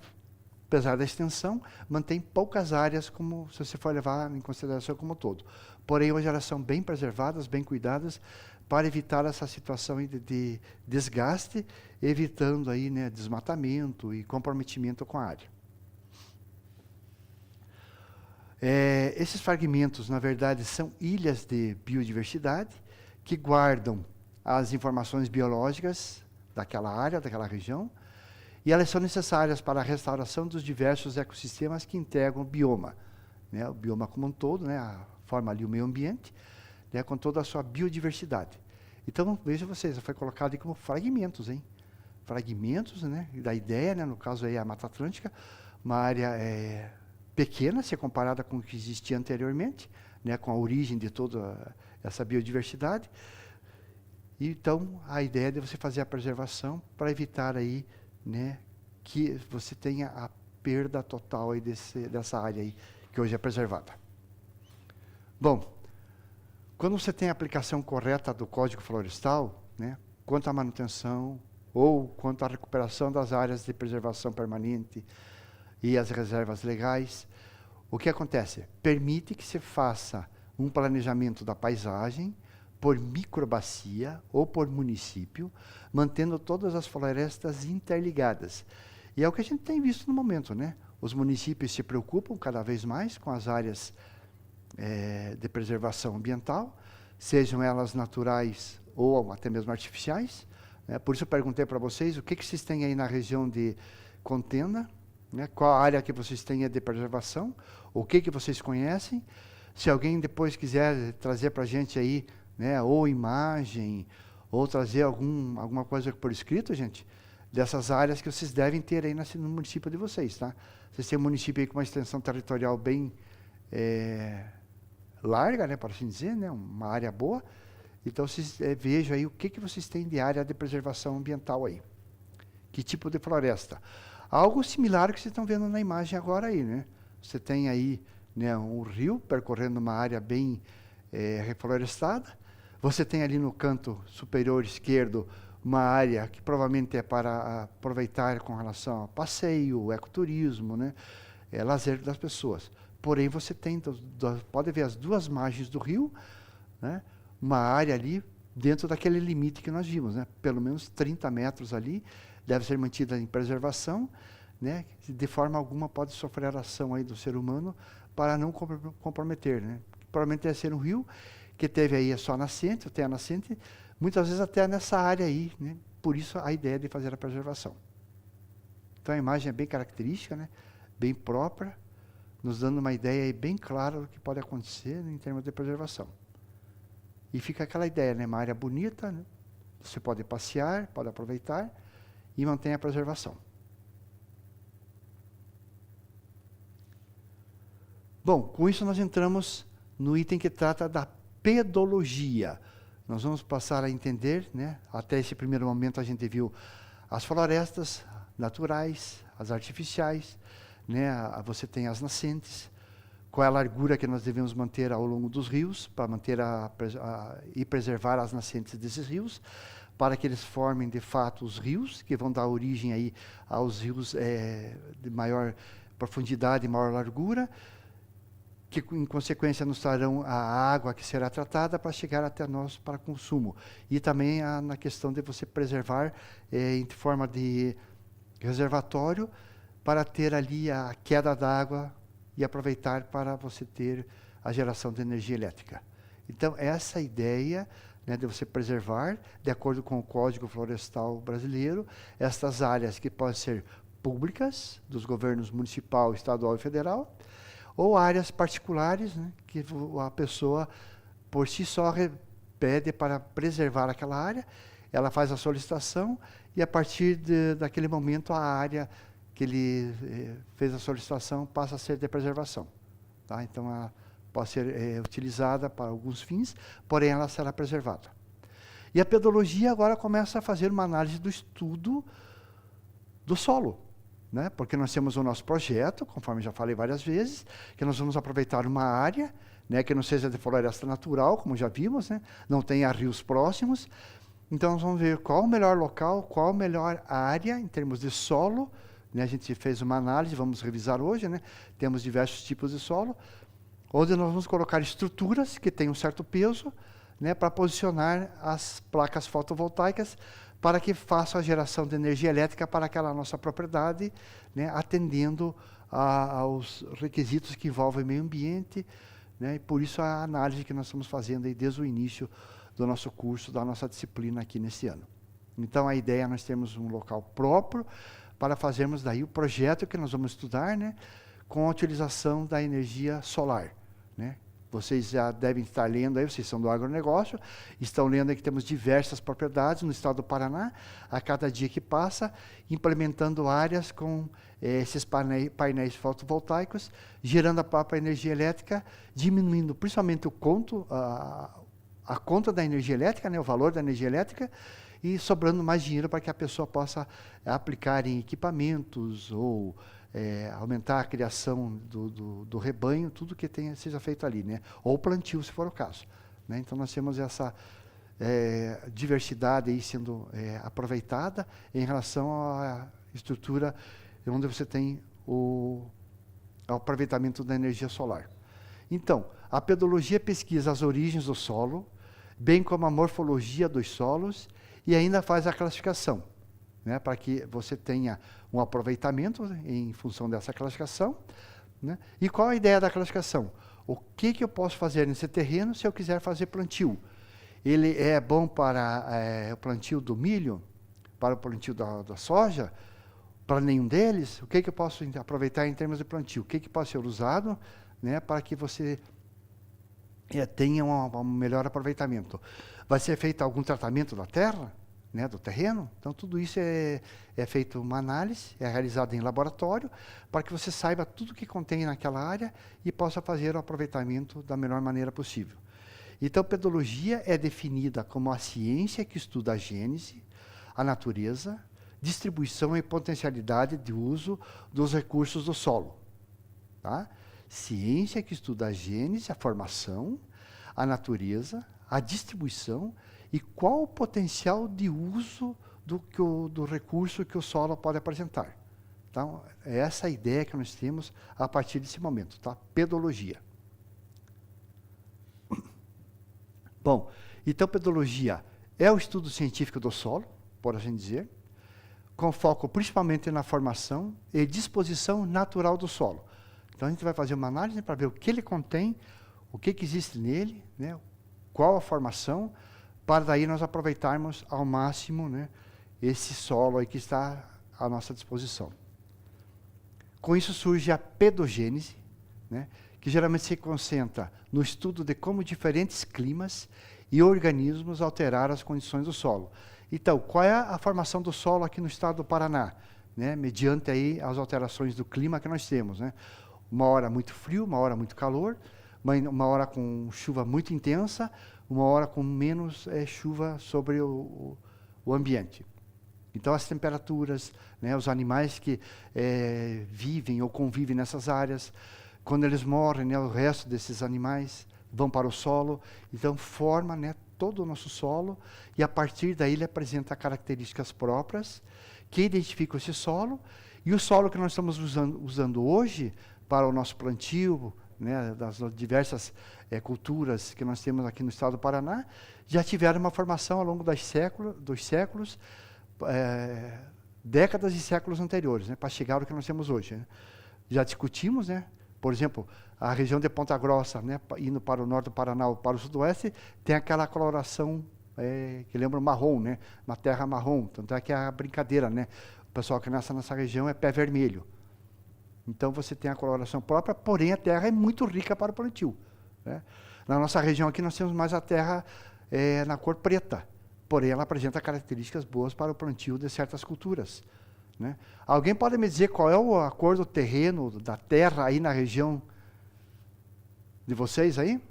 apesar da extensão, mantêm poucas áreas, como se você for levar em consideração como um todo. Porém, hoje elas são bem preservadas, bem cuidadas, para evitar essa situação de desgaste, evitando aí, né, desmatamento e comprometimento com a área. Esses fragmentos, na verdade, são ilhas de biodiversidade que guardam as informações biológicas daquela área, daquela região, e elas são necessárias para a restauração dos diversos ecossistemas que integram o bioma, né, o bioma como um todo, né, forma ali o meio ambiente, né, com toda a sua biodiversidade. Então, veja vocês, foi colocado aí como fragmentos, hein? Fragmentos, né, da ideia, né, no caso aí a Mata Atlântica, uma área pequena, se comparada com o que existia anteriormente, né, com a origem de toda essa biodiversidade. Então, a ideia é de você fazer a preservação para evitar aí, né, que você tenha a perda total aí dessa área aí, que hoje é preservada. Bom, quando você tem a aplicação correta do Código Florestal, né, quanto à manutenção ou quanto à recuperação das áreas de preservação permanente e as reservas legais, o que acontece? Permite que se faça um planejamento da paisagem por microbacia ou por município, mantendo todas as florestas interligadas. E é o que a gente tem visto no momento, né? Os municípios se preocupam cada vez mais com as áreas de preservação ambiental, sejam elas naturais ou até mesmo artificiais, né? Por isso eu perguntei para vocês o que vocês têm aí na região de Contenda, né? Qual a área que vocês têm de preservação, o que vocês conhecem. Se alguém depois quiser trazer para a gente aí, né, ou imagem, ou trazer alguma coisa por escrito, gente, dessas áreas que vocês devem ter aí no município de vocês, tá? Vocês têm um município aí com uma extensão territorial bem larga, né, para assim dizer, né, uma área boa. Então, vocês vejam aí o que vocês têm de área de preservação ambiental aí. Que tipo de floresta? Algo similar ao que vocês estão vendo na imagem agora aí, né? Você tem aí, né, um rio percorrendo uma área bem reflorestada. Você tem ali no canto superior esquerdo uma área que provavelmente é para aproveitar com relação a passeio, ecoturismo, né, lazer das pessoas. Porém, você tem, pode ver as duas margens do rio, né, uma área ali dentro daquele limite que nós vimos, né, pelo menos 30 metros ali, deve ser mantida em preservação, né, de forma alguma pode sofrer ação aí do ser humano para não comprometer, né. Provavelmente deve ser um rio que teve aí a sua nascente, até a nascente, muitas vezes até nessa área aí, né? Por isso a ideia de fazer a preservação. Então a imagem é bem característica, né? Bem própria, nos dando uma ideia aí bem clara do que pode acontecer, né, em termos de preservação. E fica aquela ideia, né? Uma área bonita, né? Você pode passear, pode aproveitar e mantém a preservação. Bom, com isso nós entramos no item que trata da pedologia. Nós vamos passar a entender, né, até esse primeiro momento a gente viu as florestas naturais, as artificiais, né, você tem as nascentes, qual é a largura que nós devemos manter ao longo dos rios, para manter e preservar as nascentes desses rios, para que eles formem, de fato, os rios, que vão dar origem aí aos rios de maior profundidade e maior largura, que, em consequência, nos trarão a água que será tratada para chegar até nós para consumo. E também na questão de você preservar em forma de reservatório, para ter ali a queda d'água e aproveitar para você ter a geração de energia elétrica. Então, essa ideia, né, de você preservar, de acordo com o Código Florestal Brasileiro, estas áreas que podem ser públicas, dos governos municipal, estadual e federal, ou áreas particulares, né, que a pessoa, por si só, pede para preservar aquela área, ela faz a solicitação, e a partir daquele momento a área que ele fez a solicitação passa a ser de preservação. Tá? Então, ela pode ser utilizada para alguns fins, porém ela será preservada. E a pedologia agora começa a fazer uma análise do estudo do solo, né? Porque nós temos o nosso projeto, conforme já falei várias vezes, que nós vamos aproveitar uma área, né, que não seja de floresta natural, como já vimos, né? Não tenha rios próximos. Então, nós vamos ver qual o melhor local, qual a melhor área em termos de solo, né? A gente fez uma análise, vamos revisar hoje, né? Temos diversos tipos de solo, onde nós vamos colocar estruturas que têm um certo peso, né, para posicionar as placas fotovoltaicas para que façam a geração de energia elétrica para aquela nossa propriedade, né, atendendo aos requisitos que envolvem meio ambiente, né, e por isso a análise que nós estamos fazendo aí desde o início do nosso curso, da nossa disciplina aqui nesse ano. Então, a ideia é nós termos um local próprio para fazermos daí o projeto que nós vamos estudar, né, com a utilização da energia solar, né? Vocês já devem estar lendo aí, vocês são do agronegócio, estão lendo aí que temos diversas propriedades no estado do Paraná, a cada dia que passa, implementando áreas com esses painéis fotovoltaicos, gerando a própria energia elétrica, diminuindo principalmente a conta da energia elétrica, né, o valor da energia elétrica, e sobrando mais dinheiro para que a pessoa possa aplicar em equipamentos ou aumentar a criação do rebanho, tudo que seja feito ali, né? Ou plantio, se for o caso, né? Então, nós temos essa diversidade aí sendo aproveitada em relação à estrutura onde você tem o aproveitamento da energia solar. Então, a pedologia pesquisa as origens do solo, bem como a morfologia dos solos, e ainda faz a classificação, né, para que você tenha um aproveitamento em função dessa classificação, né? E qual a ideia da classificação? O que eu posso fazer nesse terreno se eu quiser fazer plantio? Ele é bom para o plantio do milho, para o plantio da soja, para nenhum deles? O que eu posso aproveitar em termos de plantio? O que pode ser usado, né, para que você tenha um melhor aproveitamento? Vai ser feito algum tratamento da terra, né, do terreno? Então, tudo isso é feito uma análise, é realizada em laboratório, para que você saiba tudo que contém naquela área e possa fazer o aproveitamento da melhor maneira possível. Então, pedologia é definida como a ciência que estuda a gênese, a natureza, distribuição e potencialidade de uso dos recursos do solo. Tá? Ciência que estuda a gênese, a formação, a natureza, a distribuição e qual o potencial de uso do recurso que o solo pode apresentar. Então, é essa a ideia que nós temos a partir desse momento, tá? Pedologia. Bom, então pedologia é o estudo científico do solo, por assim dizer, com foco principalmente na formação e disposição natural do solo. Então, a gente vai fazer uma análise para ver o que ele contém, o que existe nele, né, qual a formação, para daí nós aproveitarmos ao máximo, né, esse solo aí que está à nossa disposição. Com isso surge a pedogênese, né, que geralmente se concentra no estudo de como diferentes climas e organismos alteraram as condições do solo. Então, qual é a formação do solo aqui no estado do Paraná, né, mediante aí as alterações do clima que nós temos, né? Uma hora muito frio, uma hora muito calor, uma hora com chuva muito intensa, uma hora com menos chuva sobre o ambiente. Então, as temperaturas, né, os animais que vivem ou convivem nessas áreas, quando eles morrem, né, o resto desses animais vão para o solo, então forma, né, todo o nosso solo, e a partir daí ele apresenta características próprias que identificam esse solo, e o solo que nós estamos usando hoje para o nosso plantio, né, das diversas culturas que nós temos aqui no estado do Paraná, já tiveram uma formação ao longo dos séculos, décadas e séculos anteriores, né, para chegar ao que nós temos hoje. Né. Já discutimos, né, por exemplo, a região de Ponta Grossa, né, indo para o norte do Paraná ou para o sudoeste, tem aquela coloração que lembra marrom, né, uma terra marrom, tanto é que é a brincadeira, né, o pessoal que nasce nessa região é pé vermelho. Então você tem a coloração própria, porém a terra é muito rica para o plantio. Né. Na nossa região aqui nós temos mais a terra na cor preta, porém ela apresenta características boas para o plantio de certas culturas. Né. Alguém pode me dizer qual é a cor do terreno, da terra aí na região de vocês aí?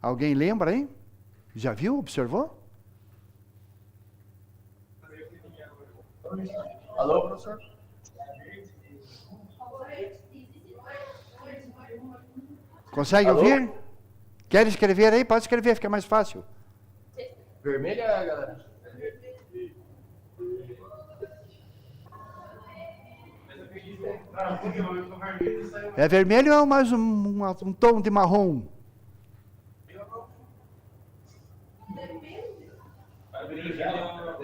Alguém lembra, hein? Já viu? Observou? Alô, professor? Consegue Alô? ouvir? Quer escrever aí? Pode escrever, fica mais fácil. Vermelha, galera? É vermelho ou mais um tom de marrom?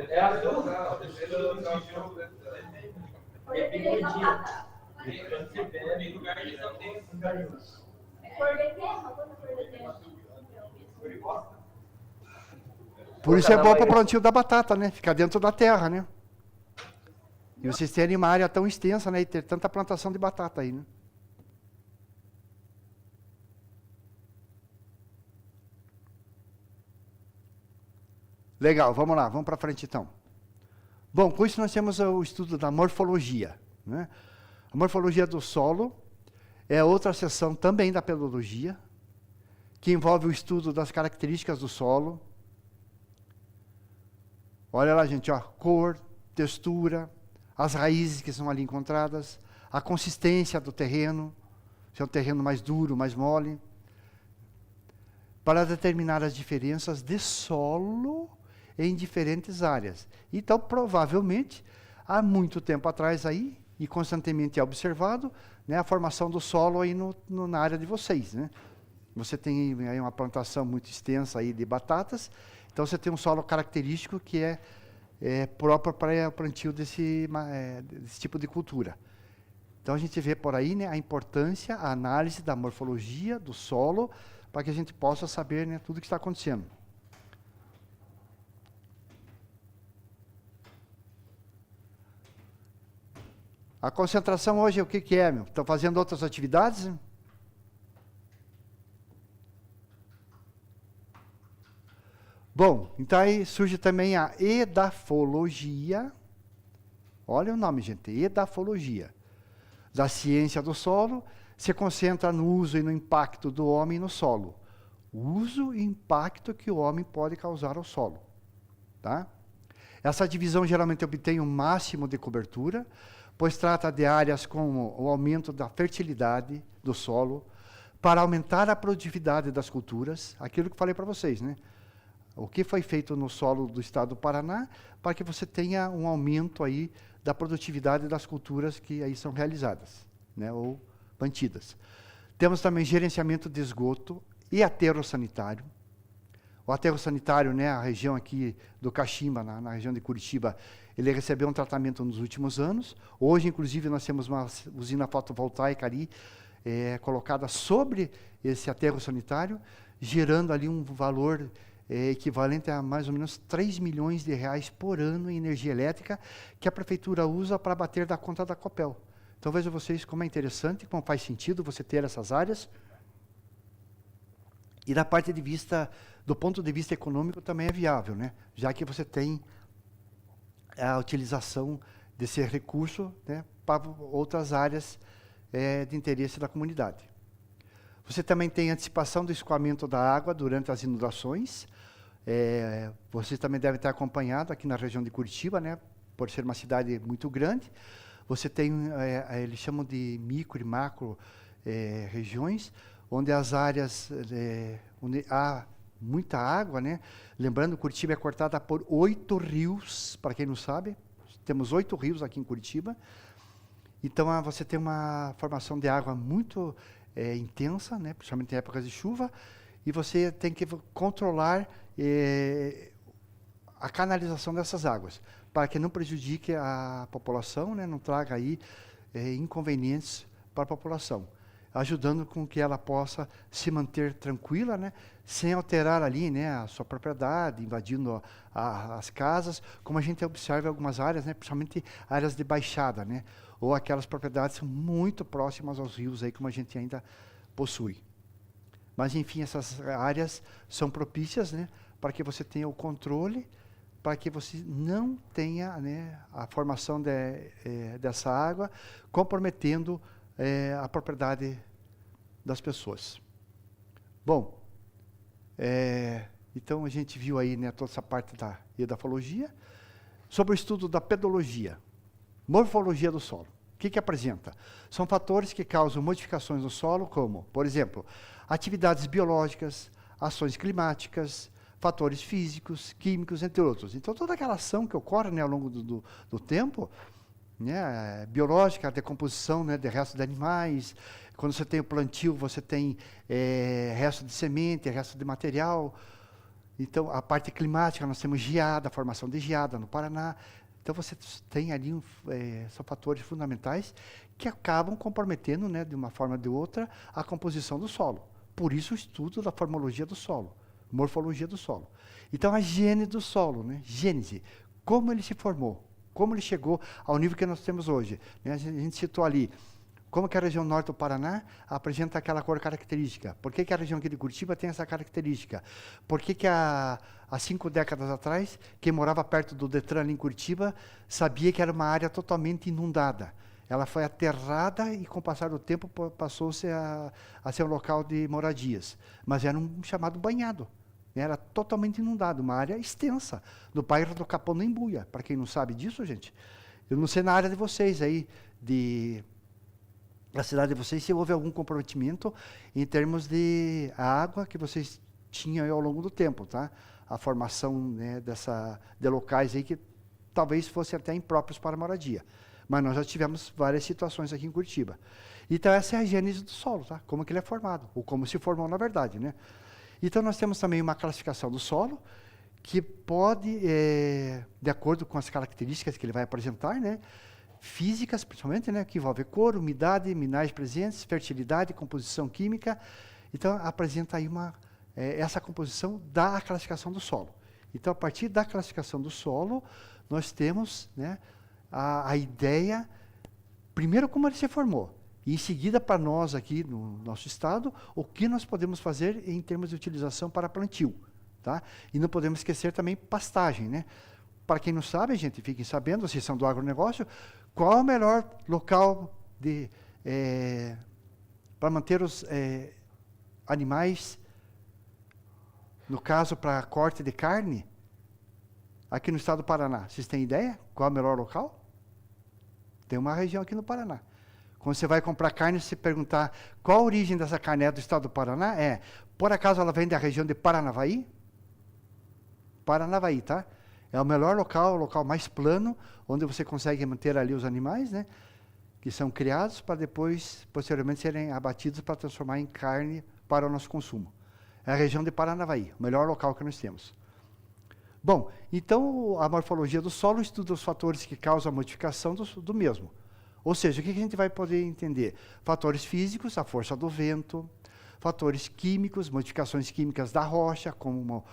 É azul. Por isso é bom para o plantio da batata, né? Ficar dentro da terra, né? E vocês terem uma área tão extensa, né? E ter tanta plantação de batata aí, né? Legal, vamos lá, vamos para frente então. Bom, com isso nós temos o estudo da morfologia. Né? A morfologia do solo é outra seção também da pedologia, que envolve o estudo das características do solo. Olha lá, gente, ó, cor, textura, as raízes que são ali encontradas, a consistência do terreno, se é um terreno mais duro, mais mole, para determinar as diferenças de solo em diferentes áreas. Então, provavelmente, há muito tempo atrás aí, e constantemente é observado, né, a formação do solo aí na área de vocês. Né? Você tem aí uma plantação muito extensa aí de batatas, então você tem um solo característico que é próprio para o plantio desse tipo de cultura. Então a gente vê por aí, né, a importância, a análise da morfologia do solo, para que a gente possa saber, né, tudo o que está acontecendo. A concentração hoje, o que é, meu? Estão fazendo outras atividades? Bom, então aí surge também a edafologia. Olha o nome, gente, edafologia. Da ciência do solo, se concentra no uso e no impacto do homem no solo. Uso e impacto que o homem pode causar ao solo. Tá? Essa divisão geralmente obtém um máximo de cobertura, pois trata de áreas com o aumento da fertilidade do solo, para aumentar a produtividade das culturas, aquilo que falei para vocês, né? O que foi feito no solo do estado do Paraná, para que você tenha um aumento aí da produtividade das culturas que aí são realizadas, né, ou mantidas. Temos também gerenciamento de esgoto e aterro sanitário. O aterro sanitário, né, a região aqui do Caximba, na região de Curitiba, ele recebeu um tratamento nos últimos anos. Hoje, inclusive, nós temos uma usina fotovoltaica ali, colocada sobre esse aterro sanitário, gerando ali um valor equivalente a mais ou menos 3 milhões de reais por ano em energia elétrica, que a prefeitura usa para bater da conta da Copel. Então, vejam vocês como é interessante, como faz sentido você ter essas áreas. E do ponto de vista econômico também é viável, né? Já que você tem a utilização desse recurso, né, para outras áreas de interesse da comunidade. Você também tem antecipação do escoamento da água durante as inundações. Vocês também devem ter acompanhado aqui na região de Curitiba, né, por ser uma cidade muito grande. você tem, eles chamam de micro e macro regiões, onde as áreas, onde há muita água, né? Lembrando, Curitiba é cortada por 8 rios, para quem não sabe, temos 8 rios aqui em Curitiba. Então, você tem uma formação de água muito intensa, né? Principalmente em épocas de chuva, e você tem que controlar a canalização dessas águas, para que não prejudique a população, né? Não traga aí inconvenientes para a população, ajudando com que ela possa se manter tranquila, né? Sem alterar ali, né, a sua propriedade, invadindo as casas, como a gente observa em algumas áreas, né, principalmente áreas de baixada, né, ou aquelas propriedades muito próximas aos rios, aí, como a gente ainda possui. Mas, enfim, essas áreas são propícias, né, para que você tenha o controle, para que você não tenha, né, a formação dessa água, comprometendo a propriedade das pessoas. Bom, então a gente viu aí, né, toda essa parte da edafologia. Sobre o estudo da pedologia, morfologia do solo. O que apresenta? São fatores que causam modificações no solo, como, por exemplo, atividades biológicas, ações climáticas, fatores físicos, químicos, entre outros. Então, toda aquela ação que ocorre, né, ao longo do tempo, né, biológica, a decomposição, né, de restos de animais. Quando você tem o plantio, você tem resto de semente, resto de material. Então, a parte climática, nós temos geada, a formação de geada no Paraná. Então, você tem ali, são fatores fundamentais que acabam comprometendo, né, de uma forma ou de outra, a composição do solo. Por isso, o estudo da formologia do solo, morfologia do solo. Então, a gênese do solo, né, gênese, como ele se formou, como ele chegou ao nível que nós temos hoje. Né? A gente citou ali, como que a região norte do Paraná apresenta aquela cor característica? Por que a região aqui de Curitiba tem essa característica? Por que há 5 décadas atrás, quem morava perto do Detran ali em Curitiba, sabia que era uma área totalmente inundada? Ela foi aterrada e, com o passar do tempo, passou-se a ser um local de moradias. Mas era um chamado banhado. Era totalmente inundado, uma área extensa, do bairro do Capão do Embuia. Para quem não sabe disso, gente, eu não sei na área de vocês aí, da cidade de vocês, se houve algum comprometimento em termos de água que vocês tinham aí ao longo do tempo, tá? A formação, né, de locais aí que talvez fossem até impróprios para a moradia. Mas nós já tivemos várias situações aqui em Curitiba. Então, essa é a gênese do solo, tá? Como que ele é formado, ou como se formou na verdade, né? Então, nós temos também uma classificação do solo, que pode, de acordo com as características que ele vai apresentar, né, físicas, principalmente, né, que envolve cor, umidade, minerais presentes, fertilidade, composição química. Então, apresenta aí essa composição da classificação do solo. Então, a partir da classificação do solo, nós temos, né, a ideia, primeiro, como ele se formou. E, em seguida, para nós aqui no nosso estado, o que nós podemos fazer em termos de utilização para plantio. Tá? E não podemos esquecer também pastagem. Né? Para quem não sabe, gente, fiquem sabendo, vocês são do agronegócio, qual é o melhor local para manter os animais, no caso, para corte de carne, aqui no estado do Paraná. Vocês têm ideia qual é o melhor local? Tem uma região aqui no Paraná. Quando você vai comprar carne, se perguntar qual a origem dessa carne é do estado do Paraná, por acaso ela vem da região de Paranavaí? Paranavaí, tá? É o melhor local, o local mais plano, onde você consegue manter ali os animais, né? Que são criados para depois, posteriormente, serem abatidos para transformar em carne para o nosso consumo. É a região de Paranavaí, o melhor local que nós temos. Bom, então a morfologia do solo estuda os fatores que causam a modificação do mesmo. Ou seja, o que a gente vai poder entender? Fatores físicos, a força do vento, fatores químicos, modificações químicas da rocha, como,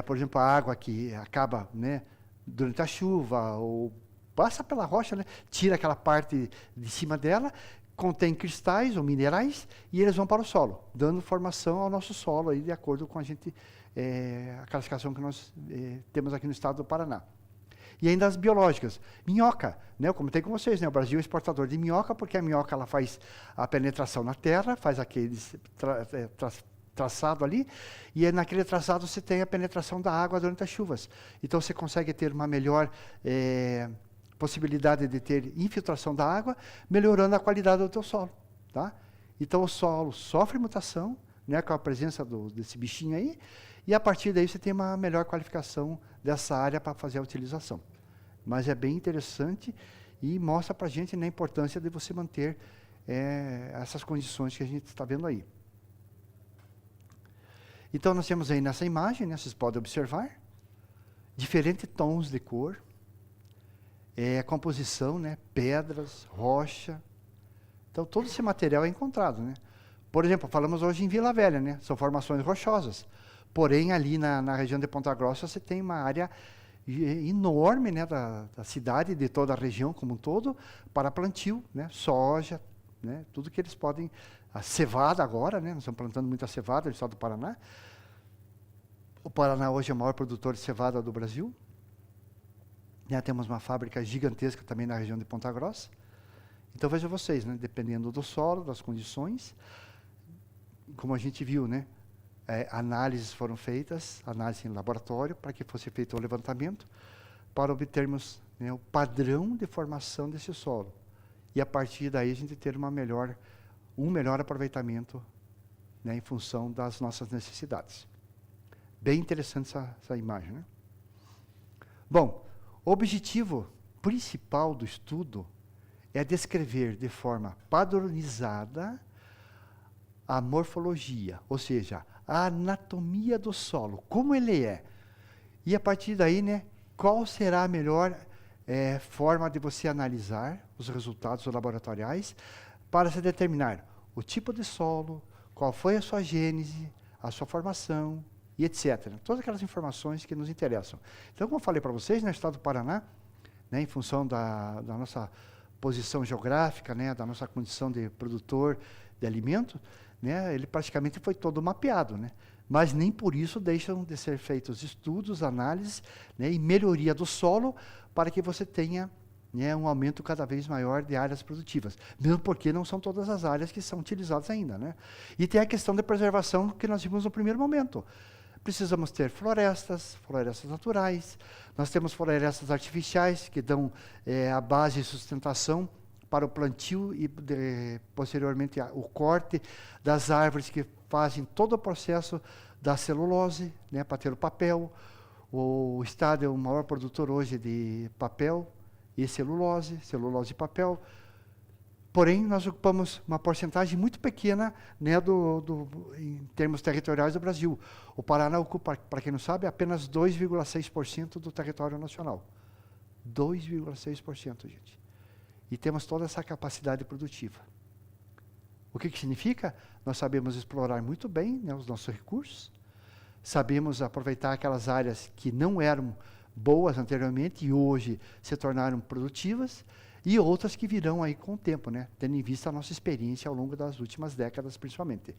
por exemplo, a água que acaba, né, durante a chuva, ou passa pela rocha, né, tira aquela parte de cima dela, contém cristais ou minerais, e eles vão para o solo, dando formação ao nosso solo, aí, de acordo com a classificação que nós temos aqui no estado do Paraná. E ainda as biológicas. Minhoca, né? Eu comentei com vocês, né? O Brasil é exportador de minhoca, porque a minhoca ela faz a penetração na terra, faz aquele traçado ali, e naquele traçado você tem a penetração da água durante as chuvas. Então você consegue ter uma melhor possibilidade de ter infiltração da água, melhorando a qualidade do teu solo. Tá? Então, o solo sofre mutação, né, com a presença desse bichinho aí, e a partir daí você tem uma melhor qualificação dessa área para fazer a utilização. Mas é bem interessante e mostra para a gente, né, a importância de você manter essas condições que a gente está vendo aí. Então, nós temos aí nessa imagem, né, vocês podem observar, diferentes tons de cor, composição, né, pedras, rocha. Então, todo esse material é encontrado, né? Por exemplo, falamos hoje em Vila Velha, né? São formações rochosas. Porém, ali na região de Ponta Grossa, você tem uma área enorme, né, da cidade, de toda a região como um todo, para plantio, né? Soja, né? Tudo que eles podem... A cevada agora, né? Nós estamos plantando muita cevada no estado do Paraná. O Paraná hoje é o maior produtor de cevada do Brasil. Temos uma fábrica gigantesca também na região de Ponta Grossa. Então, vejam vocês, né? Dependendo do solo, das condições, como a gente viu, né? Análises foram feitas, análise em laboratório, para que fosse feito o levantamento, para obtermos, né, o padrão de formação desse solo. E, a partir daí, a gente ter um melhor aproveitamento, né, em função das nossas necessidades. Bem interessante essa imagem, né? Bom, o objetivo principal do estudo é descrever de forma padronizada a morfologia, ou seja, a anatomia do solo, como ele é. E a partir daí, né, qual será a melhor forma de você analisar os resultados laboratoriais para se determinar o tipo de solo, qual foi a sua gênese, a sua formação, e etc. Todas aquelas informações que nos interessam. Então, como eu falei para vocês, no estado do Paraná, né, em função da nossa posição geográfica, né, da nossa condição de produtor de alimento, né, ele praticamente foi todo mapeado, né? Mas nem por isso deixam de ser feitos estudos, análises, né, e melhoria do solo para que você tenha, né, um aumento cada vez maior de áreas produtivas. Mesmo porque não são todas as áreas que são utilizadas ainda, né? E tem a questão da preservação que nós vimos no primeiro momento. Precisamos ter florestas naturais, nós temos florestas artificiais que dão a base e sustentação para o plantio e, posteriormente, o corte das árvores que fazem todo o processo da celulose, né, para ter o papel. O estado é o maior produtor hoje de papel e celulose e papel. Porém, nós ocupamos uma porcentagem muito pequena, né, em termos territoriais do Brasil. O Paraná ocupa, para quem não sabe, apenas 2,6% do território nacional. 2,6%, gente. E temos toda essa capacidade produtiva. O que significa? Nós sabemos explorar muito bem, né, os nossos recursos, sabemos aproveitar aquelas áreas que não eram boas anteriormente e hoje se tornaram produtivas, e outras que virão aí com o tempo, né? Tendo em vista a nossa experiência ao longo das últimas décadas, principalmente.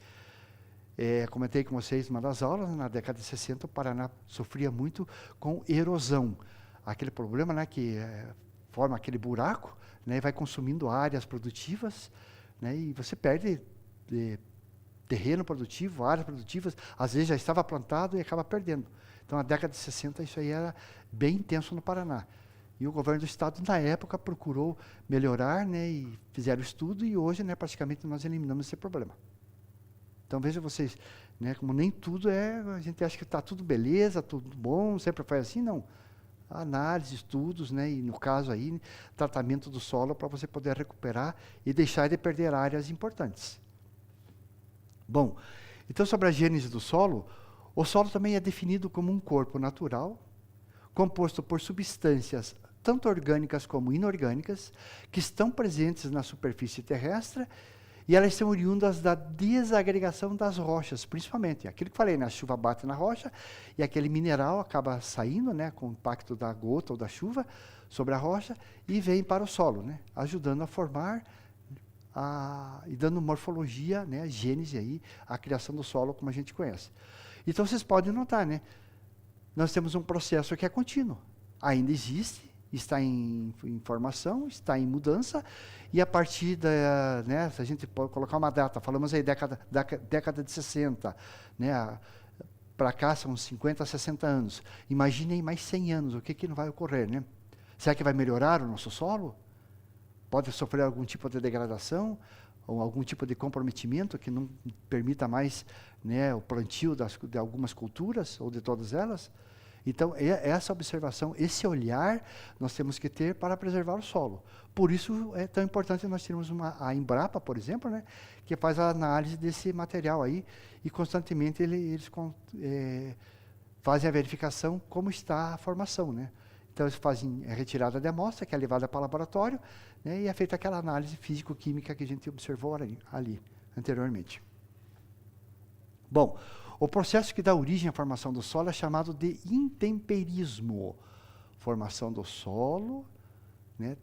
Comentei com vocês numa das aulas, na década de 60, o Paraná sofria muito com erosão. Aquele problema, né, que forma aquele buraco, né, e vai consumindo áreas produtivas, né, e você perde terreno produtivo, áreas produtivas, às vezes já estava plantado e acaba perdendo. Então, na década de 60, isso aí era bem intenso no Paraná. E o governo do estado, na época, procurou melhorar, né, e fizeram estudo, e hoje, né, praticamente, nós eliminamos esse problema. Então, vejam vocês, né, como nem tudo a gente acha que está tudo beleza, tudo bom, sempre foi assim, não. Análise, estudos, né, e no caso aí, tratamento do solo para você poder recuperar e deixar de perder áreas importantes. Bom, então, sobre a gênese do solo, o solo também é definido como um corpo natural, composto por substâncias tanto orgânicas como inorgânicas, que estão presentes na superfície terrestre, e elas são oriundas da desagregação das rochas, principalmente. Aquilo que falei, né, a chuva bate na rocha, e aquele mineral acaba saindo, né, com o impacto da gota ou da chuva sobre a rocha, e vem para o solo, né, ajudando a formar, e dando morfologia, né, gênese aí, a criação do solo como a gente conhece. Então, vocês podem notar, né, nós temos um processo que é contínuo. Ainda existe, está em formação, está em mudança, e a partir né, se a gente pode colocar uma data, falamos aí década de 60, né, para cá são 50, 60 anos. Imaginem mais 100 anos, o que não vai ocorrer, né? Será que vai melhorar o nosso solo? Pode sofrer algum tipo de degradação ou algum tipo de comprometimento que não permita mais, né, o plantio de algumas culturas ou de todas elas? Então, essa observação, esse olhar, nós temos que ter para preservar o solo. Por isso é tão importante nós termos a Embrapa, por exemplo, né, que faz a análise desse material aí e constantemente eles fazem a verificação como está a formação, né? Então, eles fazem a retirada de amostra, que é levada para o laboratório, né, e é feita aquela análise físico-química que a gente observou ali anteriormente. Bom, o processo que dá origem à formação do solo é chamado de intemperismo. Formação do solo, né,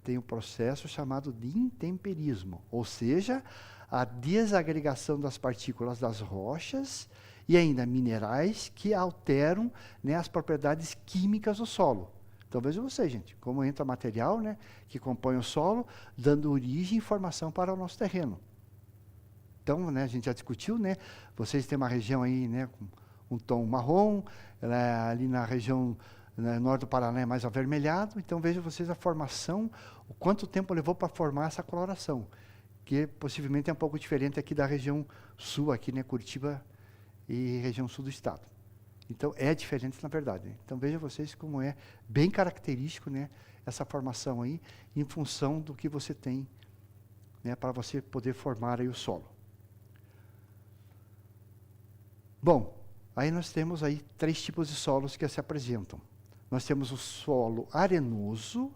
tem um processo chamado de intemperismo, ou seja, a desagregação das partículas das rochas e ainda minerais que alteram, né, as propriedades químicas do solo. Então, vejam vocês, gente, como entra material, né, que compõe o solo, dando origem e formação para o nosso terreno. Então, né, a gente já discutiu, né, vocês têm uma região aí, né, com um tom marrom, ali na região, né, norte do Paraná é mais avermelhado. Então, vejam vocês a formação, o quanto tempo levou para formar essa coloração, que possivelmente é um pouco diferente aqui da região sul, aqui, né, Curitiba e região sul do estado. Então, é diferente na verdade. Então, vejam vocês como é bem característico, né, essa formação aí, em função do que você tem, né, para você poder formar aí o solo. Bom, aí nós temos aí 3 tipos de solos que se apresentam. Nós temos o solo arenoso,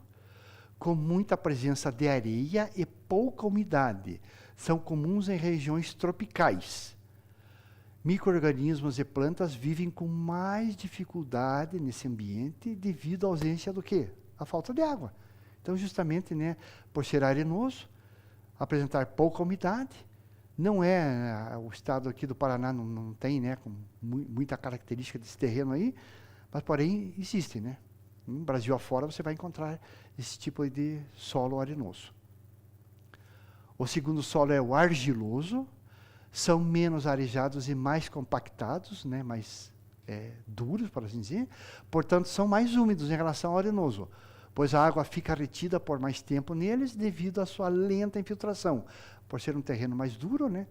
com muita presença de areia e pouca umidade. São comuns em regiões tropicais. Micro-organismos e plantas vivem com mais dificuldade nesse ambiente devido à ausência do quê? A falta de água. Então, justamente, né, por ser arenoso, apresentar pouca umidade, não é, o estado aqui do Paraná não tem, né, com muita característica desse terreno aí, mas, porém, existe, né? No Brasil afora você vai encontrar esse tipo de solo arenoso. O segundo solo é o argiloso, são menos arejados e mais compactados, né, mais duros, por assim dizer, portanto, são mais úmidos em relação ao arenoso, pois a água fica retida por mais tempo neles devido à sua lenta infiltração. Por ser um terreno mais duro, né,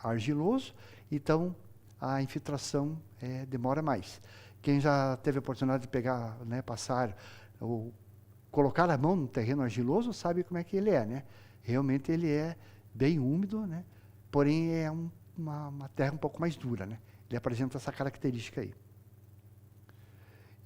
argiloso, então a infiltração demora mais. Quem já teve a oportunidade de pegar, né, passar, ou colocar a mão no terreno argiloso, sabe como é que ele é, né? Realmente ele é bem úmido, né? Porém é uma terra um pouco mais dura, né? Ele apresenta essa característica aí.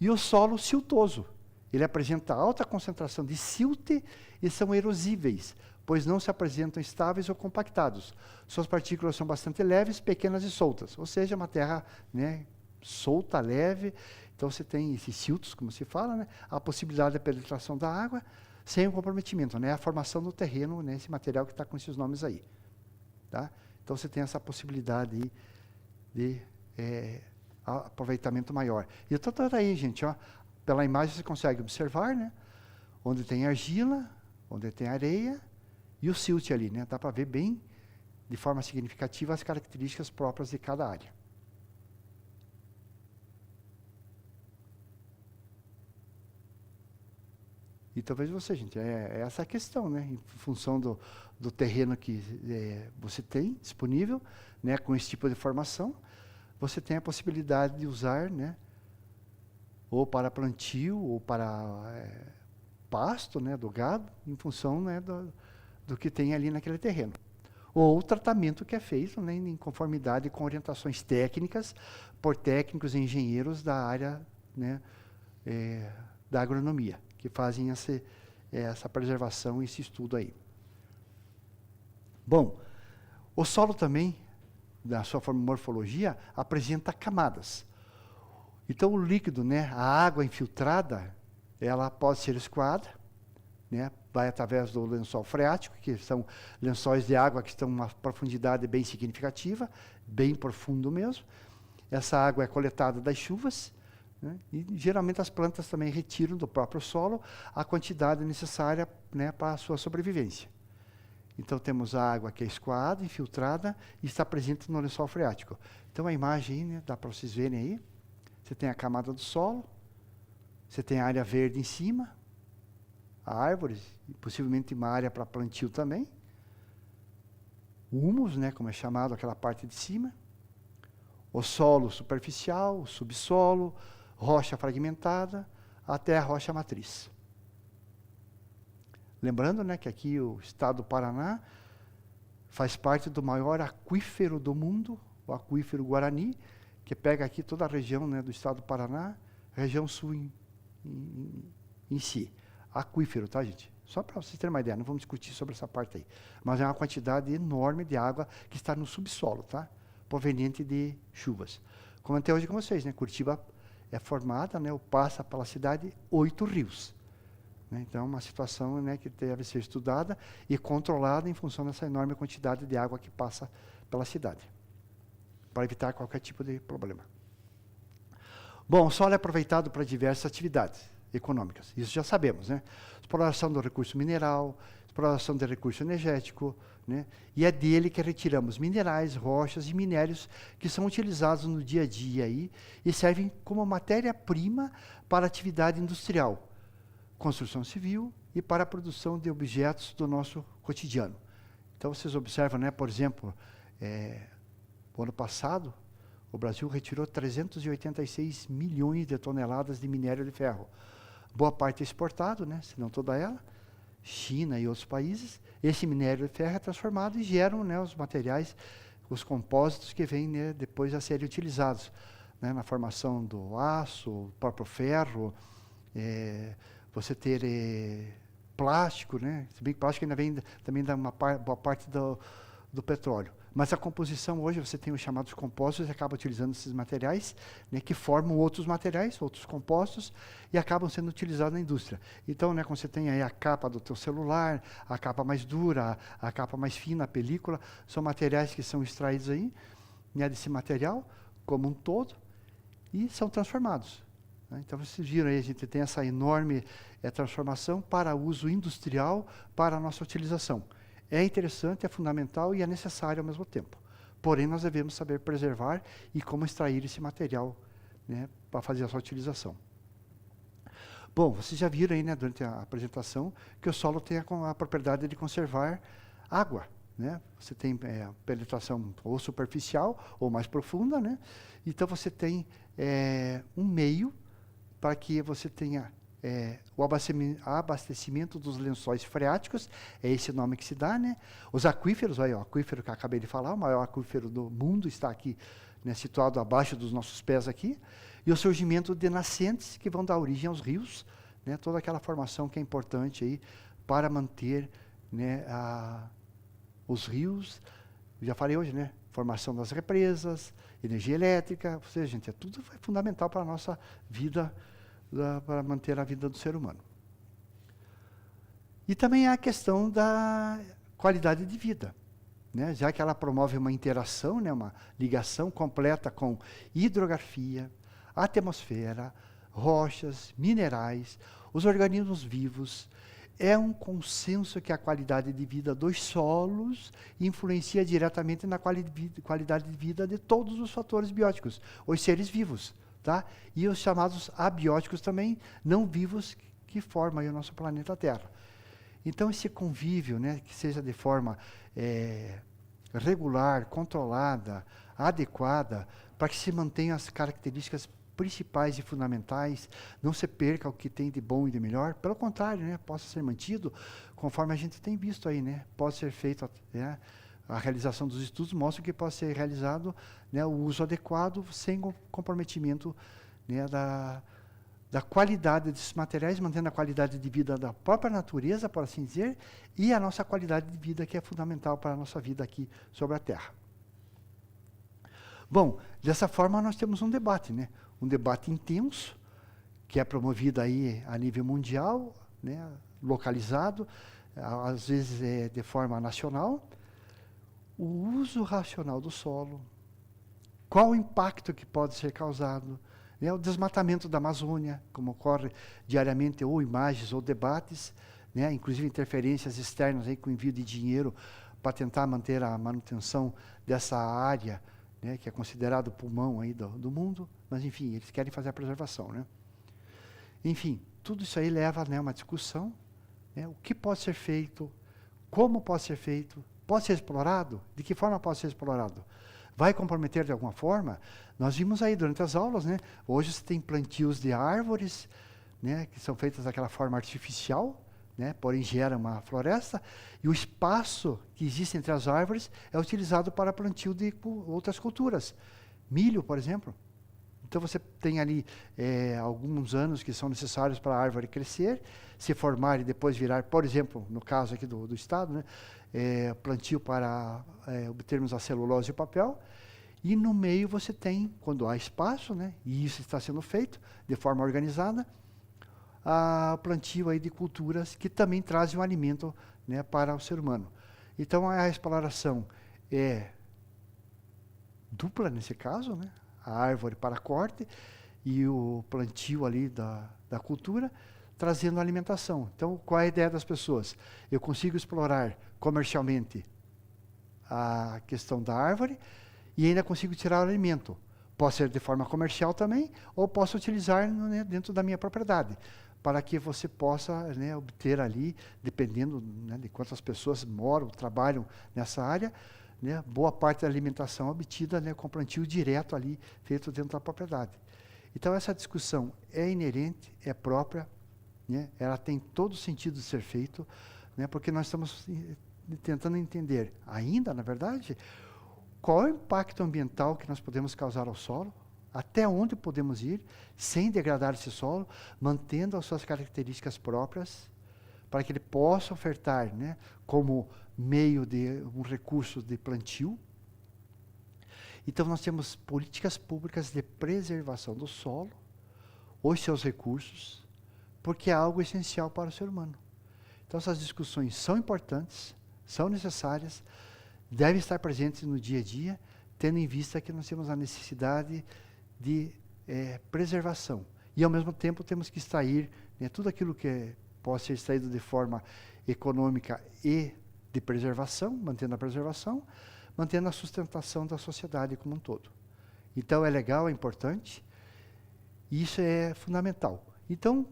E o solo siltoso. Ele apresenta alta concentração de silte e são erosíveis, pois não se apresentam estáveis ou compactados. Suas partículas são bastante leves, pequenas e soltas, ou seja, uma terra, né, solta, leve. Então você tem esses siltos, como se fala, né, a possibilidade da penetração da água sem o comprometimento, né, a formação do terreno, né, esse material que está com esses nomes aí. Tá? Então você tem essa possibilidade aí de aproveitamento maior. E eu estou aí, gente, ó, pela imagem você consegue observar, né, onde tem argila, onde tem areia e o silt ali, né, dá para ver bem, de forma significativa, as características próprias de cada área. Então, veja você, gente, é essa a questão, né? Em função do terreno que você tem disponível, né, com esse tipo de formação, você tem a possibilidade de usar, né, ou para plantio, ou para pasto, né, do gado, em função, né, do que tem ali naquele terreno. Ou o tratamento que é feito, né, em conformidade com orientações técnicas por técnicos e engenheiros da área, né, da agronomia, que fazem essa preservação e esse estudo aí. Bom, o solo também, da sua morfologia, apresenta camadas. Então, o líquido, né, a água infiltrada, ela pode ser escoada, né, vai através do lençol freático, que são lençóis de água que estão em uma profundidade bem significativa, bem profundo mesmo. Essa água é coletada das chuvas, né, e geralmente as plantas também retiram do próprio solo a quantidade necessária, né, para a sua sobrevivência. Então temos a água que é escoada, infiltrada e está presente no lençol freático. Então a imagem aí, né, dá para vocês verem aí. Você tem a camada do solo, Você tem área verde em cima, árvores, e possivelmente uma área para plantio também. Humus, né, como é chamado aquela parte de cima. O solo superficial, o subsolo, rocha fragmentada, até a rocha matriz. Lembrando, né, que aqui o estado do Paraná faz parte do maior aquífero do mundo, o aquífero Guarani, que pega aqui toda a região, né, do estado do Paraná, região sul em si. Aquífero, tá, gente? Só para vocês terem uma ideia, não vamos discutir sobre essa parte aí. Mas é uma quantidade enorme de água que está no subsolo, tá? Proveniente de chuvas. Comentei hoje com vocês, né? Curitiba é formada, né, ou passa pela cidade 8 rios. Né? Então, é uma situação, né, que deve ser estudada e controlada em função dessa enorme quantidade de água que passa pela cidade, para evitar qualquer tipo de problema. Bom, o solo é aproveitado para diversas atividades econômicas, isso já sabemos, né? Exploração do recurso mineral, exploração do recurso energético, né? E é dele que retiramos minerais, rochas e minérios que são utilizados no dia a dia aí e servem como matéria-prima para a atividade industrial, construção civil e para a produção de objetos do nosso cotidiano. Então, vocês observam, né, por exemplo, o ano passado, o Brasil retirou 386 milhões de toneladas de minério de ferro. Boa parte é exportado, né, se não toda ela, China e outros países. Esse minério de ferro é transformado e geram, né, os materiais, os compósitos que vêm, né, depois a serem utilizados, né, na formação do aço, o próprio ferro, você ter plástico, né? Se bem que plástico ainda vem também da boa parte do petróleo. Mas a composição hoje, você tem os chamados compostos e acaba utilizando esses materiais, né, que formam outros materiais, outros compostos, e acabam sendo utilizados na indústria. Então, né, quando você tem aí a capa do teu celular, a capa mais dura, a capa mais fina, a película, são materiais que são extraídos aí, né, desse material, como um todo, e são transformados. Então, vocês viram aí, a gente tem essa enorme transformação para uso industrial, para a nossa utilização. É interessante, é fundamental e é necessário ao mesmo tempo. Porém, nós devemos saber preservar e como extrair esse material, né, para fazer a sua utilização. Bom, vocês já viram aí, né, durante a apresentação, que o solo tem a propriedade de conservar água. Né? Você tem penetração ou superficial ou mais profunda, né? Então, você tem um meio para que você tenha o abastecimento dos lençóis freáticos, é esse nome que se dá, né? Os aquíferos, olha, o aquífero que eu acabei de falar, o maior aquífero do mundo está aqui, né, situado abaixo dos nossos pés aqui, e o surgimento de nascentes que vão dar origem aos rios, né, toda aquela formação que é importante aí para manter, né, os rios, já falei hoje, né? Formação das represas, energia elétrica, ou seja, gente, tudo é fundamental para a nossa vida, para manter a vida do ser humano. E também há a questão da qualidade de vida, né? Já que ela promove uma interação, né, uma ligação completa com hidrografia, atmosfera, rochas, minerais, os organismos vivos. É um consenso que a qualidade de vida dos solos influencia diretamente na qualidade de vida de todos os fatores bióticos, os seres vivos. Tá? E os chamados abióticos também, não vivos, que formam aí o nosso planeta Terra. Então, esse convívio, né, que seja de forma regular, controlada, adequada, para que se mantenham as características principais e fundamentais, não se perca o que tem de bom e de melhor, pelo contrário, né, possa ser mantido, conforme a gente tem visto aí, né, pode ser feito, né, a realização dos estudos mostra que pode ser realizado, né, o uso adequado, sem comprometimento, né, da qualidade desses materiais, mantendo a qualidade de vida da própria natureza, por assim dizer, e a nossa qualidade de vida, que é fundamental para a nossa vida aqui sobre a Terra. Bom, dessa forma nós temos um debate, né, um debate intenso, que é promovido aí a nível mundial, né, localizado, às vezes de forma nacional. O uso racional do solo, qual o impacto que pode ser causado, né, o desmatamento da Amazônia, como ocorre diariamente, ou imagens ou debates, né, inclusive interferências externas aí com envio de dinheiro para tentar manter a manutenção dessa área, né, que é considerado o pulmão aí do mundo, mas enfim, eles querem fazer a preservação. Né. Enfim, tudo isso aí leva, né, uma discussão, né, o que pode ser feito, como pode ser feito, pode ser explorado, de que forma pode ser explorado. Vai comprometer de alguma forma? Nós vimos aí durante as aulas, né, hoje você tem plantios de árvores, né, que são feitas daquela forma artificial, né, porém gera uma floresta, e o espaço que existe entre as árvores é utilizado para plantio de outras culturas. Milho, por exemplo. Então você tem ali alguns anos que são necessários para a árvore crescer, se formar e depois virar, por exemplo, no caso aqui do estado, né, plantio para obtermos a celulose e o papel. E no meio você tem, quando há espaço, né, e isso está sendo feito de forma organizada, a plantio aí de culturas que também trazem um alimento, né, para o ser humano. Então a exploração é dupla nesse caso, né? A árvore para corte e o plantio ali da cultura, trazendo alimentação. Então, qual é a ideia das pessoas? Eu consigo explorar comercialmente a questão da árvore e ainda consigo tirar o alimento. Pode ser de forma comercial também, ou posso utilizar, né, dentro da minha propriedade, para que você possa, né, obter ali, dependendo, né, de quantas pessoas moram, trabalham nessa área, né, boa parte da alimentação obtida, né, com plantio direto ali, feito dentro da propriedade. Então, essa discussão é inerente, é própria, né, ela tem todo o sentido de ser feito, né, porque nós estamos tentando entender, ainda, na verdade, qual é o impacto ambiental que nós podemos causar ao solo, até onde podemos ir, sem degradar esse solo, mantendo as suas características próprias, para que ele possa ofertar, né, como meio de um recurso de plantio. Então, nós temos políticas públicas de preservação do solo, os seus recursos, porque é algo essencial para o ser humano. Então, essas discussões são importantes, são necessárias, devem estar presentes no dia a dia, tendo em vista que nós temos a necessidade de preservação. E, ao mesmo tempo, temos que extrair, né, tudo aquilo que pode ser extraído de forma econômica e de preservação, mantendo a preservação, mantendo a sustentação da sociedade como um todo. Então, é legal, é importante, e isso é fundamental. Então,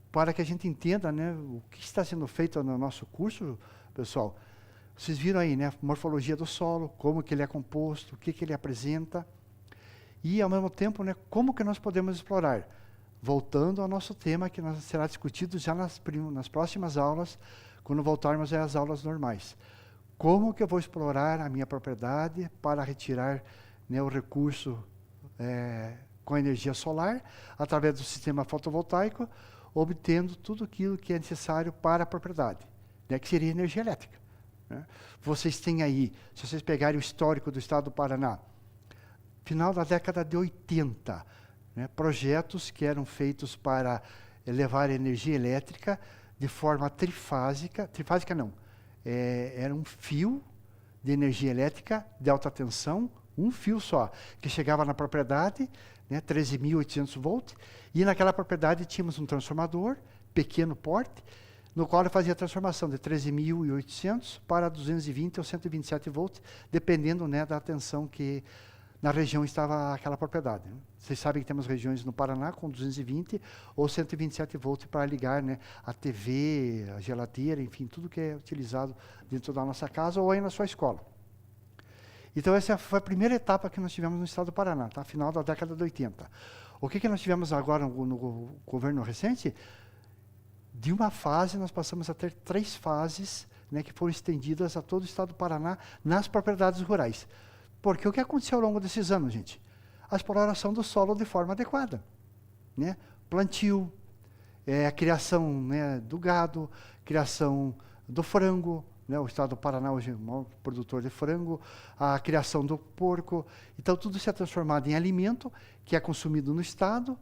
para que a gente entenda, né, o que está sendo feito no nosso curso, pessoal, vocês viram aí, né, morfologia do solo, como que ele é composto, o que ele apresenta, e, ao mesmo tempo, né, como que nós podemos explorar. Voltando ao nosso tema, que será discutido já nas próximas aulas, quando voltarmos às aulas normais. Como que eu vou explorar a minha propriedade para retirar, né, o recurso com energia solar, através do sistema fotovoltaico, obtendo tudo aquilo que é necessário para a propriedade, né, que seria energia elétrica. Né? Vocês têm aí, se vocês pegarem o histórico do estado do Paraná, final da década de 80, né, projetos que eram feitos para levar energia elétrica de forma trifásica não, era um fio de energia elétrica de alta tensão, um fio só, que chegava na propriedade, né, 13.800 volts, e naquela propriedade tínhamos um transformador, pequeno porte, no qual ele fazia a transformação de 13.800 para 220 ou 127 volts, dependendo, né, da tensão que na região estava aquela propriedade. Né? Vocês sabem que temos regiões no Paraná com 220 ou 127 volts para ligar, né, a TV, a geladeira, enfim, tudo que é utilizado dentro da nossa casa ou aí na sua escola. Então, essa foi a primeira etapa que nós tivemos no estado do Paraná, tá? Final da década de 80. O que nós tivemos agora no governo recente? De uma fase, nós passamos a ter 3 fases, né, que foram estendidas a todo o estado do Paraná nas propriedades rurais. Porque o que aconteceu ao longo desses anos, gente? A exploração do solo de forma adequada, né? Plantio, a criação, né, do gado, criação do frango, né? O estado do Paraná hoje é o maior produtor de frango, a criação do porco. Então, tudo isso é transformado em alimento que é consumido no estado,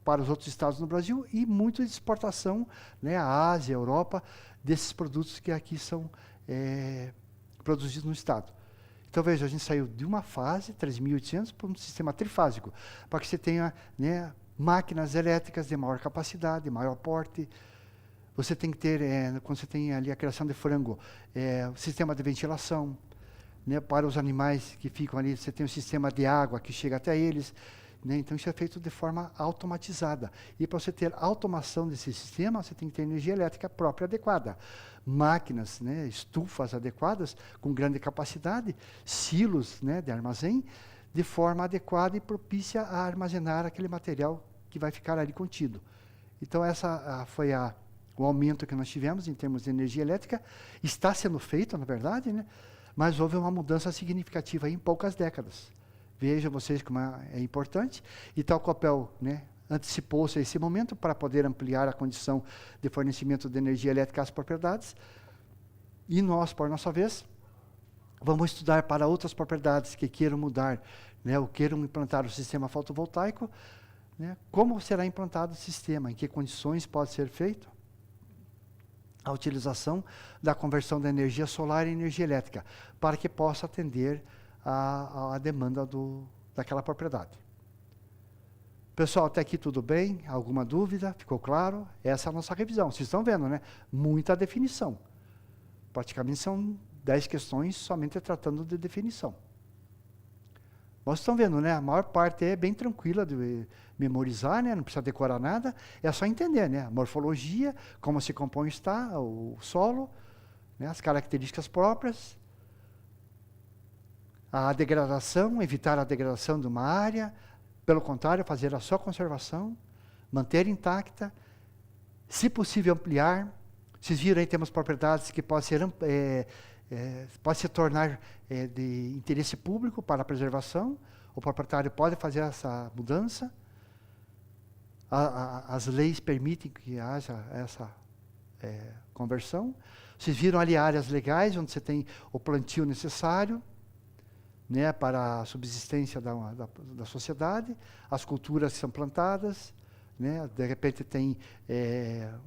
para os outros estados no Brasil, e muito de exportação, né, à Ásia, à Europa, desses produtos que aqui são produzidos no estado. Então, veja, a gente saiu de uma fase, 3.800, para um sistema trifásico, para que você tenha, né, máquinas elétricas de maior capacidade, maior porte. Você tem que ter, quando você tem ali a criação de frango, sistema de ventilação, né, para os animais que ficam ali, você tem um sistema de água que chega até eles. né? Então, isso é feito de forma automatizada. E para você ter automação desse sistema, você tem que ter energia elétrica própria adequada. Máquinas, né, estufas adequadas, com grande capacidade, silos, né, de armazém, de forma adequada e propícia a armazenar aquele material que vai ficar ali contido. Então, essa foi o aumento que nós tivemos em termos de energia elétrica. Está sendo feito, na verdade, né, mas houve uma mudança significativa em poucas décadas. Vejam vocês como é importante. E tal Copel, né, antecipou-se a esse momento para poder ampliar a condição de fornecimento de energia elétrica às propriedades. E nós, por nossa vez, vamos estudar para outras propriedades que queiram mudar, né, ou queiram implantar o sistema fotovoltaico, né, como será implantado o sistema, em que condições pode ser feito a utilização da conversão da energia solar em energia elétrica, para que possa atender a demanda daquela propriedade. Pessoal, até aqui tudo bem? Alguma dúvida? Ficou claro? Essa é a nossa revisão. Vocês estão vendo, né? Muita definição. Praticamente são 10 questões somente tratando de definição. Vocês estão vendo, né? A maior parte é bem tranquila de memorizar, né? Não precisa decorar nada, é só entender, né? A morfologia, como se compõe o solo, né? As características próprias, a degradação, evitar a degradação de uma área, pelo contrário, fazer a sua conservação, manter intacta, se possível ampliar. Vocês viram aí, temos propriedades que podem pode se tornar de interesse público para a preservação, o proprietário pode fazer essa mudança, as leis permitem que haja essa conversão. Vocês viram ali áreas legais, onde você tem o plantio necessário, né, para a subsistência da sociedade, as culturas que são plantadas, né, de repente tem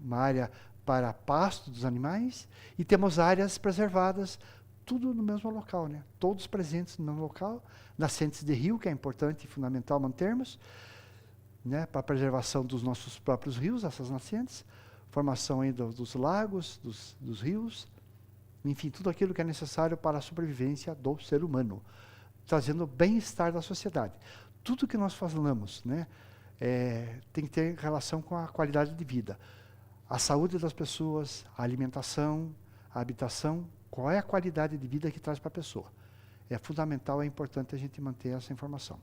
uma área para pasto dos animais, e temos áreas preservadas, tudo no mesmo local, né, todos presentes no mesmo local, nascentes de rio, que é importante e fundamental mantermos, né, para a preservação dos nossos próprios rios, essas nascentes, formação aí dos lagos, dos rios, enfim, tudo aquilo que é necessário para a sobrevivência do ser humano, trazendo o bem-estar da sociedade. Tudo que nós falamos, né, tem que ter relação com a qualidade de vida. A saúde das pessoas, a alimentação, a habitação, qual é a qualidade de vida que traz para a pessoa. É fundamental, é importante a gente manter essa informação.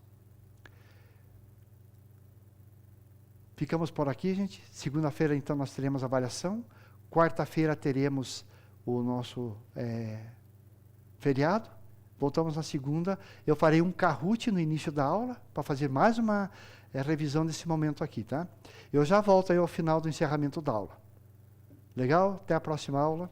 Ficamos por aqui, gente. Segunda-feira, então, nós teremos avaliação. Quarta-feira teremos o nosso feriado. Voltamos na segunda. Eu farei um Kahoot no início da aula, para fazer mais uma revisão desse momento aqui, tá? Eu já volto aí ao final do encerramento da aula. Legal? Até a próxima aula.